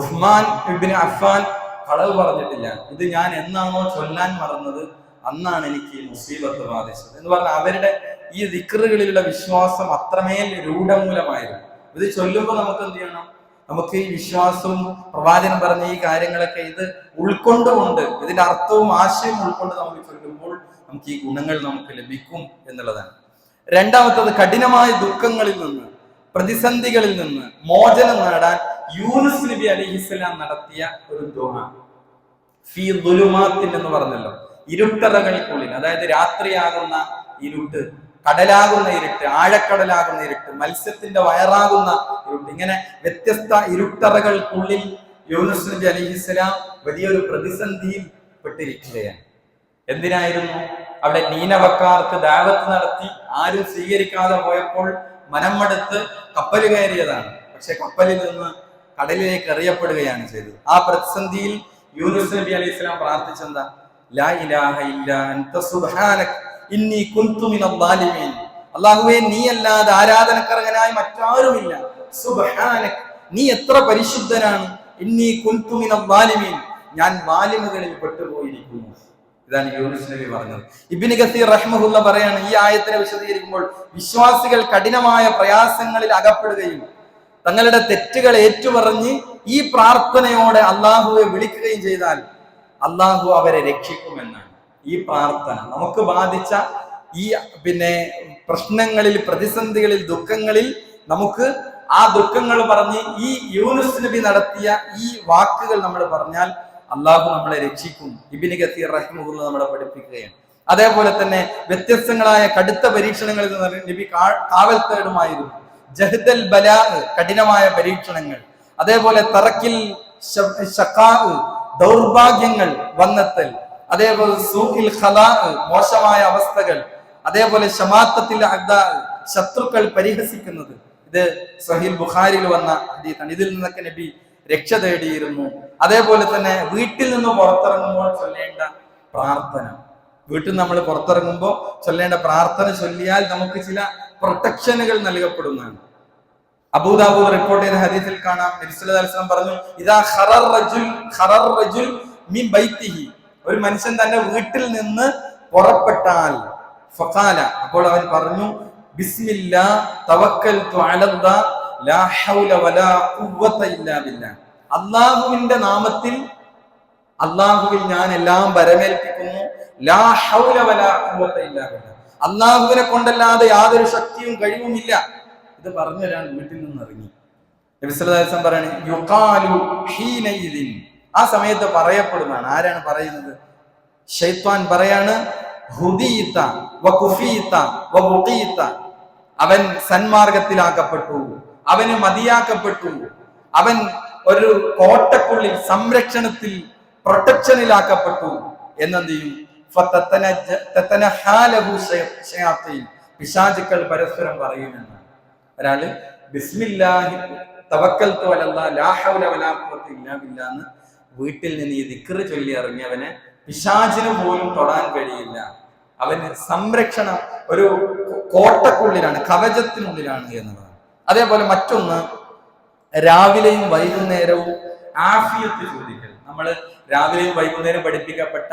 ഉസ്മാൻ ഇബ്നു അഫ്ഫാൻ കളവ് പറഞ്ഞിട്ടില്ല. ഇത് ഞാൻ എന്നാണോ ചൊല്ലാൻ മറന്നത് അന്നാണ് എനിക്ക് ഈ മുസീബത്ത് ബാധിച്ചത് എന്ന് പറഞ്ഞാൽ അവരുടെ ഈ ദിക്റുകളിലുള്ള വിശ്വാസം അത്രമേൽ രൂഢമൂലമായിരുന്നു. ഇത് ചൊല്ലുമ്പോൾ നമുക്ക് എന്ത് ചെയ്യണം? നമുക്ക് ഈ വിശ്വാസവും പ്രവാചകൻ പറഞ്ഞ ഈ കാര്യങ്ങളൊക്കെ ഇത് ഉൾക്കൊണ്ടുകൊണ്ട്, ഇതിന്റെ അർത്ഥവും ആശയവും ഉൾക്കൊണ്ട് നമുക്ക് ചൊല്ലുമ്പോൾ നമുക്ക് ഈ ഗുണങ്ങൾ നമുക്ക് ലഭിക്കും എന്നുള്ളതാണ്. രണ്ടാമത്തത്, കഠിനമായ ദുഃഖങ്ങളിൽ നിന്ന്, പ്രതിസന്ധികളിൽ നിന്ന് മോചനം നേടാൻ യൂനുസ് നബി അലൈഹിസ്സലാം നടത്തിയ ഒരു ദുആ. ഫീ ദുലുമാത്തിൻ എന്ന് പറഞ്ഞല്ലോ, ഇരുട്ടറകൾക്കുള്ളിൽ, അതായത് രാത്രിയാകുന്ന ഇരുട്ട്, കടലാകുന്ന ഇരുട്ട്, ആഴക്കടലാകുന്ന ഇരുട്ട്, മത്സ്യത്തിന്റെ വയറാകുന്ന ഇരുട്ട്, ഇങ്ങനെ വ്യത്യസ്ത ഇരുട്ടറകൾക്കുള്ളിൽ യൂനുസ് നബി അലൈഹിസ്സലാം വലിയൊരു പ്രതിസന്ധിയിൽ പെട്ടിരിക്കുകയാണ്. എന്തിനായിരുന്നു? അവിടെ നീനവക്കാർക്ക് ദാവത്ത് നടത്തി ആരും സ്വീകരിക്കാതെ പോയപ്പോൾ മനംമടുത്ത് കപ്പൽ കയറിയതാണ്. പക്ഷെ കപ്പലിൽ നിന്ന് കടലിലേക്ക് എറിയപ്പെടുകയാണ് ചെയ്തത്. ആ പ്രതിസന്ധിയിൽ യൂനുസ് നബി അലൈഹി സ്വലാം പ്രാർത്ഥിച്ചെന്താ? ലാ ഇലാഹ ഇല്ലാ അൻത സുബ്ഹാനക ഇന്നി കുൻതു മിനൽ ളാലിമീൻ. അല്ലാഹുവേ, നീ അല്ലാതെ ആരാധനക്കർഹനായി മറ്റാരുമില്ല. സുബ്ഹാനക, നീ എത്ര പരിശുദ്ധനാണ്. ഇന്നി കുൻതു മിനൽ ളാലിമീൻ, ഞാൻ വാലിമുകളിൽ പെട്ടുപോയിരിക്കുന്നു. ഇതാണ് യൂനുസ് നബി പറഞ്ഞത്. ഇബ്നു കസീർ റഹ്മഹുല്ല പറയാണ്, ഈ ആയത്തിനെ വിശദീകരിക്കുമ്പോൾ വിശ്വാസികൾ കഠിനമായ പ്രയാസങ്ങളിൽ അകപ്പെടുകയും തങ്ങളുടെ തെറ്റുകൾ ഏറ്റുപറഞ്ഞ് ഈ പ്രാർത്ഥനയോടെ അള്ളാഹുവെ വിളിക്കുകയും ചെയ്താൽ അള്ളാഹു അവരെ രക്ഷിക്കുമെന്നാണ്. ഈ പ്രാർത്ഥന നമുക്ക് ബാധിച്ച ഈ പ്രശ്നങ്ങളിൽ, പ്രതിസന്ധികളിൽ, ദുഃഖങ്ങളിൽ നമുക്ക് ആ ദുഃഖങ്ങൾ പറഞ്ഞ് ഈ യൂനുസ് നബി നടത്തിയ ഈ വാക്കുകൾ നമ്മൾ പറഞ്ഞാൽ അള്ളാഹു നമ്മളെ രക്ഷിക്കും. ഇബ്നു കസീർ റഹിമഹുല്ല നമ്മളെ പഠിപ്പിക്കുകയാണ്. അതേപോലെ തന്നെ വ്യത്യസ്തങ്ങളായ കടുത്ത പരീക്ഷണങ്ങളിൽ നിന്ന് നബി കാവൽ തേടുമായിരുന്നു. ജഹ്ദൽ ബലാ, കഠിനമായ പരീക്ഷണങ്ങൾ, അതേപോലെ തറക്കിൽ ശഖാ, ദൗർഭാഗ്യങ്ങൾ വന്നെത്തൽ, അതേപോലെ സൂഇൽ ഖലാ, മോശമായ അവസ്ഥകൾ, അതേപോലെ ശമാത്തത്തിൽ അദാ, ശത്രുക്കൾ പരിഹസിക്കുന്നത്. ഇത് സഹീഹ് ബുഖാരിയിൽ വന്ന ഹദീസാണ്. ഇതിൽ നിന്നൊക്കെ നബി രക്ഷ തേടിയിരുന്നു. അതേപോലെ തന്നെ വീട്ടിൽ നിന്ന് പുറത്തിറങ്ങുമ്പോൾ ചൊല്ലേണ്ട പ്രാർത്ഥന, വീട്ടിൽ നമ്മൾ പുറത്തിറങ്ങുമ്പോൾ ചൊല്ലേണ്ട പ്രാർത്ഥന ചൊല്ലിയാൽ നമുക്ക് ചില പ്രൊട്ടക്ഷനുകൾ നൽകപ്പെടുന്നതാണ്. അബൂദാവൂദ് റിപ്പോർട്ട് ചെയ്ത ഹദീസിൽ കാണാം, നബി സല്ലല്ലാഹു അലൈഹി വസല്ലം പറഞ്ഞു, ഇദാ ഖറർ റജുൽ മിൻ ബൈതിഹി, ഒരു മനുഷ്യൻ തന്റെ വീട്ടിൽ നിന്ന് പുറപ്പെട്ടാൽ, ഫഖാല, അപ്പോൾ അവൻ പറഞ്ഞു, ബിസ്മില്ലാ തവക്കൽതു അലല്ലാഹ് ലാ ഹൗല വലാ ഖുവത ഇല്ലാ ബില്ലാഹ്, അല്ലാഹുവിന്റെ നാമത്തിൽ, അല്ലാഹുവിൽ ഞാൻ എല്ലാം ബരമേൽപ്പിക്കുന്നു, ലാ ഹൗല വലാ ഖുവത ഇല്ലാ ബില്ലാഹ്, അല്ലാഹുവിനെ കൊണ്ടല്ലാതെ യാതൊരു ശക്തിയും കഴിവുമില്ല. ഇത് പറഞ്ഞു ഒരാൾ വീട്ടിൽ നിന്ന് ഇറങ്ങി. നബി സല്ലല്ലാഹു അലൈഹി വസല്ലം പറയാണ്, യുഖാലു ഹീനയിദിൻ, ആ സമയത്ത് പറയപ്പെടുന്നതാണ്. ആരാണ് പറയുന്നത്? ശൈത്വാൻ പറയാണ്, ഹുദീത വകുഫീത വബുഖീത, അവൻ സന്മാർഗത്തിലാക്കപ്പെട്ടു, അവന് മതിയാക്കപ്പെട്ടു, അവൻ ഒരു കോട്ടക്കുള്ളിൽ, സംരക്ഷണത്തിൽ, പ്രൊട്ടക്ഷനിലാക്കപ്പെട്ടു എന്നെന്ത് ചെയ്യും? പിശാചുക്കൾ പരസ്പരം പറയുമെന്നാണ്. ഒരാള് ബിസ്മില്ലാഹി തവക്കൽതു അലല്ലാഹ് ലാ ഹൗല വലാ ഖുവത ഇല്ലാ ബില്ലാഹ് എന്ന് വീട്ടിൽ നിന്ന് ഈ ദിക്റ് ചൊല്ലി ഇറങ്ങിയവനെ പിശാചിന് പോലും തൊടാൻ കഴിയില്ല. അവന് സംരക്ഷണം ഒരു കോട്ടക്കുള്ളിലാണ്, കവചത്തിനുള്ളിലാണ് എന്നുള്ളതാണ്. അതേപോലെ മറ്റൊന്ന്, രാവിലെയും വൈകുന്നേരവും ആഫിയത്ത് ചോദിക്കൽ. നമ്മൾ രാവിലെയും വൈകുന്നേരം പഠിപ്പിക്കപ്പെട്ട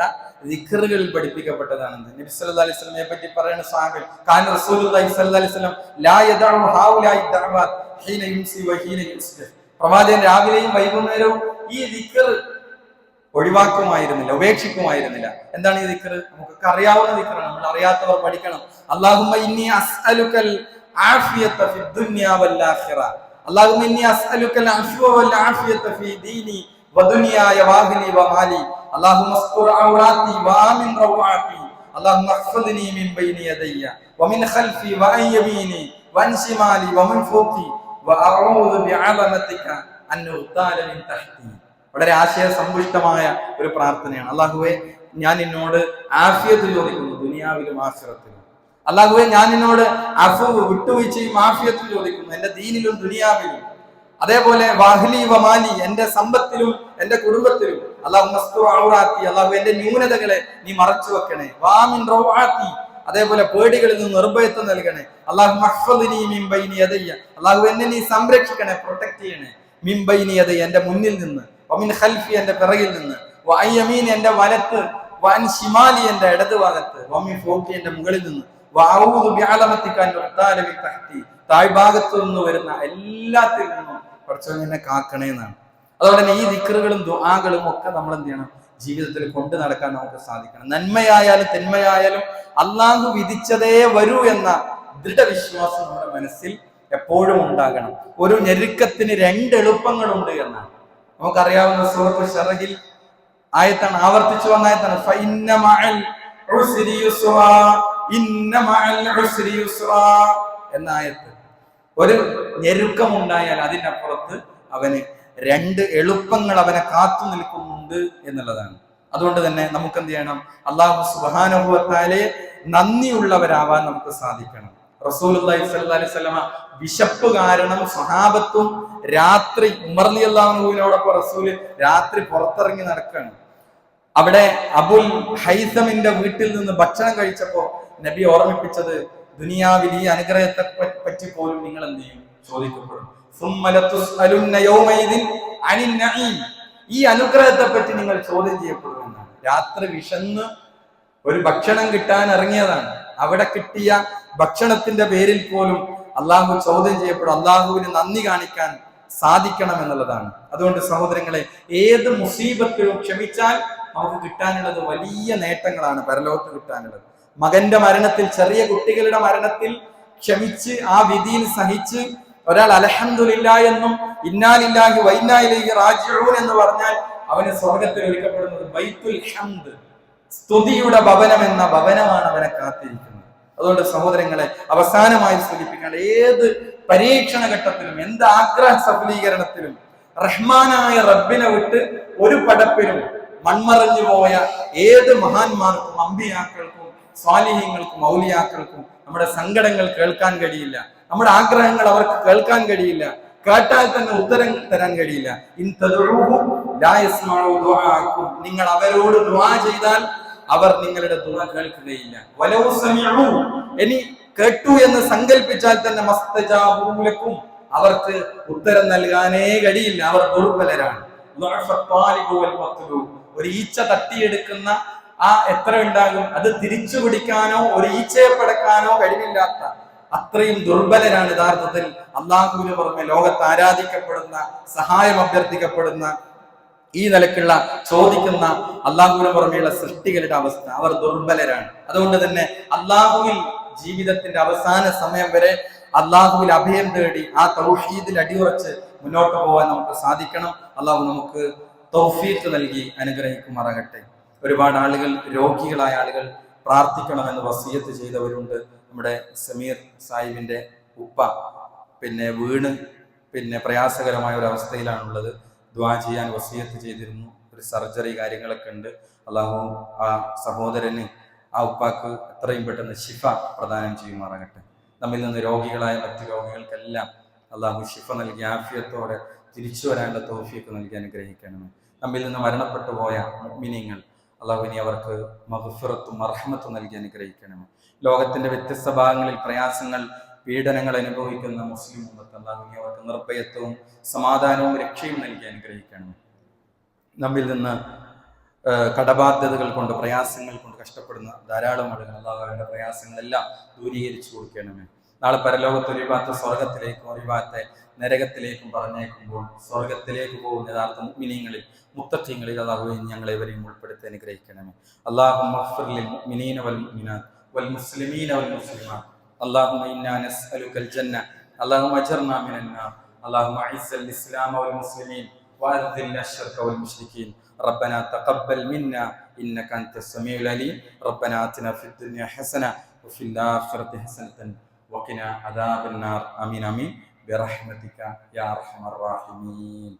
ദിക്റുകളിൽ പഠിപ്പിക്കപ്പെട്ടതാണ്. നബി സല്ലല്ലാഹു അലൈഹി വസല്ലമയെ പറ്റി പറയുന്ന സ്വഹാബികൾ, കാന റസൂലുള്ളാഹി സ്വല്ലല്ലാഹു അലൈഹി വസല്ലം ലാ യദഉ ഹൗലായി ദഅവാത് ഹീന യുംസി വഹീന യുസ്ബിഹ്, പ്രവാചകൻ രാവിലെയും വൈകുന്നേരവും ഈ ദിക്ർ ഒഴിവാക്കുമായിരുന്നില്ല, ഉപേക്ഷിക്കുമായിരുന്നില്ല. എന്താണ് ഈ ദിക്ർ? നമുക്കൊക്കെ അറിയാവുന്ന ദിക്റാണ്, നമ്മൾ അറിയാത്തവർ പഠിക്കണം. അല്ലാഹുമ്മ ഇന്നി അസ്അലുകൽ ആഫിയത ഫി ദുനിയ വൽ ആഖിറ, അല്ലാഹുമ്മ ഇന്നി അസ്അലുകൽ അഫ്വ വൽ ആഫിയത ഫി ദീനി വദുനിയായ വഅഹ്ലി വമാലി, അല്ലാഹുമ്മ അസ്തുർ ഔറാത്തി വആമിൻ റവാഅത്തി, അല്ലാഹുമ്മ അഹ്ഫദ്നി മിൻ ബൈനി യദയ്യ വമിൻ ഖൽഫി വഅൻ യമീനി വഅൻ ശിമാലി വമിൻ ഫൗഖി വഅഊദു ബിഅലമതിക അൻ ഉഗ്താല മിൻ തഹ്തി. വളരെ ആശയസമ്പുഷ്ടമായ ഒരു പ്രാർത്ഥനയാണ്. അല്ലാഹുവേ, ഞാൻ നിന്നോട് ആഫിയത്ത് ചോദിക്കുന്നു ദുനിയാവിലും ആഖിറത്തിലും. അല്ലാഹുവേ, ഞാൻ നിന്നോട് അഫ്വ്, വിട്ടുവീഴ്ചയും ആഫിയത്തും ചോദിക്കുന്നു എന്റെ ദീനിലും ദുനിയാവിലും. അതേപോലെ വാഹ്ലി വമാലി, എന്റെ സമ്പത്തിലും എന്റെ കുടുംബത്തിലും അള്ളാഹു മസ്തു ഔറാത്തി, അള്ളാഹു എന്റെ ന്യൂനതകളെ നീ മറച്ചു വെക്കണേ. വാമിൻ റൗആത്തി, അതേപോലെ പേടികളിൽ നിന്ന് നിർഭയത്വം നൽകണേ. അള്ളാഹു മഹ്ഫദ്നി മിൻ ബൈനി യദയ്യ, അള്ളാഹു എന്നെ നീ സംരക്ഷിക്കണേ, പ്രൊട്ടക്ട് ചെയ്യണേ. മിൻ ബൈനി യദയ്യ, എന്റെ മുന്നിൽ നിന്ന്, വമിൻ ഖൽഫി, എന്റെ പിറകിൽ നിന്ന്, വഅൻ യമീനി, എന്റെ വലത്ത്, വഅൻ ശിമാലി, എന്റെ ഇടത് ഭാഗത്ത്, വമിൻ ഫൗഖി, എന്റെ മുകളിൽ നിന്ന്, വഅഊദു ബിഅലമതിക അൻ ഉഖ്താല മിൻ തഹ്തി, താഴ്ഭാഗത്തു നിന്ന് വരുന്ന എല്ലാത്തിൽ നിന്നും കുറച്ചൊന്നും എന്നെ കാക്കണേ എന്നാണ്. അതുകൊണ്ട് തന്നെ ഈ ദിക്റുകളും ദുആകളും ഒക്കെ നമ്മൾ എന്ത് ചെയ്യണം, ജീവിതത്തിൽ കൊണ്ടു നടക്കാൻ നമുക്ക് സാധിക്കണം. നന്മയായാലും തിന്മയായാലും അള്ളാഹു വിധിച്ചതേ വരൂ എന്ന ദൃഢവിശ്വാസം നമ്മുടെ മനസ്സിൽ എപ്പോഴും ഉണ്ടാകണം. ഒരു ഞെരുക്കത്തിന് 2 എളുപ്പങ്ങളുണ്ട് എന്നാണ് നമുക്കറിയാവുന്ന സൂറത്തുൽ ശറഹിൽ ആയത്താണ്, ആവർത്തിച്ചു വന്ന ആയത്താണ്, ഫഇന്ന മഅൽ ഉസ്രി യുസ്റാ, ഇന്ന മഅൽ ഉസ്രി യുസ്റാ എന്ന ആയത്ത്. ഒരു ഞെരുക്കം ഉണ്ടായാൽ അതിനപ്പുറത്ത് അവന് 2 എളുപ്പങ്ങൾ അവനെ കാത്തു നിൽക്കുന്നുണ്ട് എന്നുള്ളതാണ്. അതുകൊണ്ട് തന്നെ നമുക്ക് എന്ത് ചെയ്യണം, അല്ലാഹു സുബ്ഹാനഹു വ തആലയെ നന്ദിയുള്ളവരാവാൻ നമുക്ക് സാധിക്കണം. റസൂലുള്ളാഹി സ്വല്ലല്ലാഹി അലൈഹി വസല്ലമ വിശപ്പ് കാരണം സ്വഹാബത്തും രാത്രി ഉമർ റളിയല്ലാഹു അൻഹുവിനോടൊപ്പം റസൂല് രാത്രി പുറത്തിറങ്ങി നടക്കുകയാണ്. അവിടെ അബുൽ ഹൈസമിന്റെ വീട്ടിൽ നിന്ന് ഭക്ഷണം കഴിച്ചപ്പോ നബി ഓർമ്മിപ്പിച്ചത്, ദുനിയാവിൽ ഈ അനുഗ്രഹത്തെ പറ്റി പോലും നിങ്ങൾ എന്ത് ചെയ്യും, ചോദിക്കപ്പെടും. ഈ അനുഗ്രഹത്തെ പറ്റി നിങ്ങൾ ചോദ്യം ചെയ്യപ്പെടുമെന്നാണ്. രാത്രി വിശന്ന് ഒരു ഭക്ഷണം കിട്ടാൻ ഇറങ്ങിയതാണ്. അവിടെ കിട്ടിയ ഭക്ഷണത്തിന്റെ പേരിൽ പോലും അള്ളാഹു ചോദ്യം ചെയ്യപ്പെടും. അള്ളാഹുവിന് നന്ദി കാണിക്കാൻ സാധിക്കണം എന്നുള്ളതാണ്. അതുകൊണ്ട് സഹോദരങ്ങളെ, ഏത് മുസീബത്തിലും ക്ഷമിച്ചാൽ നമുക്ക് കിട്ടാനുള്ളത് വലിയ നേട്ടങ്ങളാണ്, പരലോകത്ത് കിട്ടാനുള്ളത്. മകന്റെ മരണത്തിൽ, ചെറിയ കുട്ടികളുടെ മരണത്തിൽ ക്ഷമിച്ച് ആ വിധിയിൽ സഹിച്ച് ഒരാൾ അൽഹംദുലില്ലാഹ് എന്നും ഇന്നാ ലില്ലാഹി വ ഇന്നാ ഇലൈഹി റാജിഊൻ എന്ന് പറഞ്ഞാൽ അവന് സ്വർഗ്ഗത്തിൽ ഒരുക്കപ്പെടുന്നത് ബൈത്തുൽ ഹംദ്, സ്തുതിയുടെ ഭവനം എന്ന ഭവനമാണ് അവനെ കാത്തിരിക്കുന്നത്. അതുകൊണ്ട് സഹോദരങ്ങളെ, അവസാനമായി സൂചിപ്പിക്കേണ്ട, ഏത് പരീക്ഷണ ഘട്ടത്തിലും, എന്ത് ആഗ്രഹ സഫലീകരണത്തിലും റഹ്മാനായ റബ്ബിനെ വിട്ട് ഒരു പടപ്പിലും മൺമറഞ്ഞു പോയ ഏത് മഹാന്മാർക്കും, അമ്പിയാക്കൾക്കും, സ്വാലിഹീങ്ങൾക്കും, ഔലിയാക്കൾക്കും നമ്മുടെ സങ്കടങ്ങൾ കേൾക്കാൻ കഴിയില്ല. നമ്മുടെ ആഗ്രഹങ്ങൾ അവർക്ക് കേൾക്കാൻ കഴിയില്ല. കേട്ടാൽ തന്നെ ഉത്തരം തരാൻ കഴിയില്ല. നിങ്ങൾ അവരോട് ദുആ ചെയ്താൽ അവർ നിങ്ങളുടെ ദുആ കേൾക്കുകയില്ല. ഇനി കേട്ടു എന്ന് സങ്കല്പിച്ചാൽ തന്നെ മസ്തജാബൂലക്കും, അവർക്ക് ഉത്തരം നൽകാനേ കഴിയില്ല. അവർ ദുർബലരാണ്. ഒരു ഈച്ച തട്ടിയെടുക്കുന്ന ആ എത്ര ഉണ്ടാകും, അത് തിരിച്ചു പിടിക്കാനോ ഒരു ഈച്ചയെ പടക്കാനോ കഴിവില്ലാത്ത അത്രയും ദുർബലരാണ് യഥാർത്ഥത്തിൽ അള്ളാഹുവിന് പുറമെ ലോകത്ത് ആരാധിക്കപ്പെടുന്ന, സഹായം അഭ്യർത്ഥിക്കപ്പെടുന്ന, ഈ നിലക്കുള്ള ചോദിക്കുന്ന അള്ളാഹുവിന് പുറമെയുള്ള സൃഷ്ടികളുടെ അവസ്ഥ. അവർ ദുർബലരാണ്. അതുകൊണ്ട് തന്നെ അള്ളാഹുവിൽ ജീവിതത്തിന്റെ അവസാന സമയം വരെ അള്ളാഹുവിൽ അഭയം തേടി ആ തൗഹീദിൽ അടിയുറച്ച് മുന്നോട്ട് പോകാൻ നമുക്ക് സാധിക്കണം. അള്ളാഹു നമുക്ക് തൗഫീഖ് നൽകി അനുഗ്രഹിക്കുമാറാകട്ടെ. ഒരുപാട് ആളുകൾ, രോഗികളായ ആളുകൾ പ്രാർത്ഥിക്കണമെന്ന് വസിയത്ത് ചെയ്തവരുണ്ട്. നമ്മുടെ സമീർ സാഹിബിന്റെ ഉപ്പ വീണ് പ്രയാസകരമായ ഒരു അവസ്ഥയിലാണുള്ളത്. ദുആ ചെയ്യാൻ വസിയത്ത് ചെയ്തിരുന്നു. ഒരു സർജറി കാര്യങ്ങളൊക്കെ ഉണ്ട്. അള്ളാഹു ആ സഹോദരന്, ആ ഉപ്പാക്ക് എത്രയും പെട്ടെന്ന് ശിഫ പ്രദാനം ചെയ്യുമാറാകട്ടെ. നമ്മിൽ നിന്ന് രോഗികളായ മറ്റു രോഗികൾക്കെല്ലാം അള്ളാഹു ശിഫ നൽകി ആഫിയത്തോടെ തിരിച്ചു വരാനുള്ള തൗഫീഖ് നൽകി അനുഗ്രഹിക്കണമേ. നമ്മിൽ നിന്ന് മരണപ്പെട്ടു പോയ മുഅ്മിനീങ്ങൾ അള്ളാഹു ഇനി അവർക്ക് മഗ്ഫിറത്തും മർഹമത്തും നൽകി അനുഗ്രഹിക്കണമേ. ലോകത്തിന്റെ വ്യത്യസ്ത ഭാഗങ്ങളിൽ പ്രയാസങ്ങൾ, പീഡനങ്ങൾ അനുഭവിക്കുന്ന മുസ്ലിം ഉമ്മത്ത് അള്ളാഹു ഇനി അവർക്ക് നിർഭയത്വവും സമാധാനവും രക്ഷയും നൽകി അനുഗ്രഹിക്കണമേ. നമ്മിൽ നിന്ന് കടബാധ്യതകൾ കൊണ്ട്, പ്രയാസങ്ങൾ കൊണ്ട് കഷ്ടപ്പെടുന്ന ധാരാളം ആളുകൾ അള്ളാഹു അവരുടെ പ്രയാസങ്ങളെല്ലാം ദൂരീകരിച്ചു കൊടുക്കണമേ. നാളെ പരലോകത്ത് ഒരു ഭാഗത്ത് സ്വർഗത്തിലേക്കും ഒരു ഭാഗത്തെ നരകത്തിലേക്കും പറഞ്ഞേക്കുമ്പോൾ സ്വർഗത്തിലേക്ക് പോകുന്ന യഥാർത്ഥ മുഅ്മിനീങ്ങളിൽ, മുത്തഖീങ്ങളിൽ അല്ലാഹു ഞങ്ങളെ ഇവരെയും ഉൾപ്പെടുത്തി അനുഗ്രഹിക്കണമേ. അല്ലാഹുമ്മ ഗ്ഫിർ ലിൽ മുഅ്മിനീന വൽ മുഅ്മിനാത്ത് വൽ മുസ്ലിമീന വൽ മുസ്ലിമാത്ത്. അല്ലാഹുമ്മ ഇന്നാ നസ്അലുകൽ ജന്ന. അല്ലാഹുമ്മ അജ്ർനാ മിനൻ നാർ. അല്ലാഹുമ്മ അഇസ്സൽ ഇസ്ലാമ വൽ മുസ്ലിമീൻ വഅദ്ദിൽ അശ്ശർക വൽ മുശ്രിക്കീൻ. ربنا تقبل منا إنك أنت السميع العليم. ربنا آتنا في الدنيا حسنة وفي الآخرة حسنة وقنا عذاب النار. آمين آمين برحمتك يا أرحم الراحمين.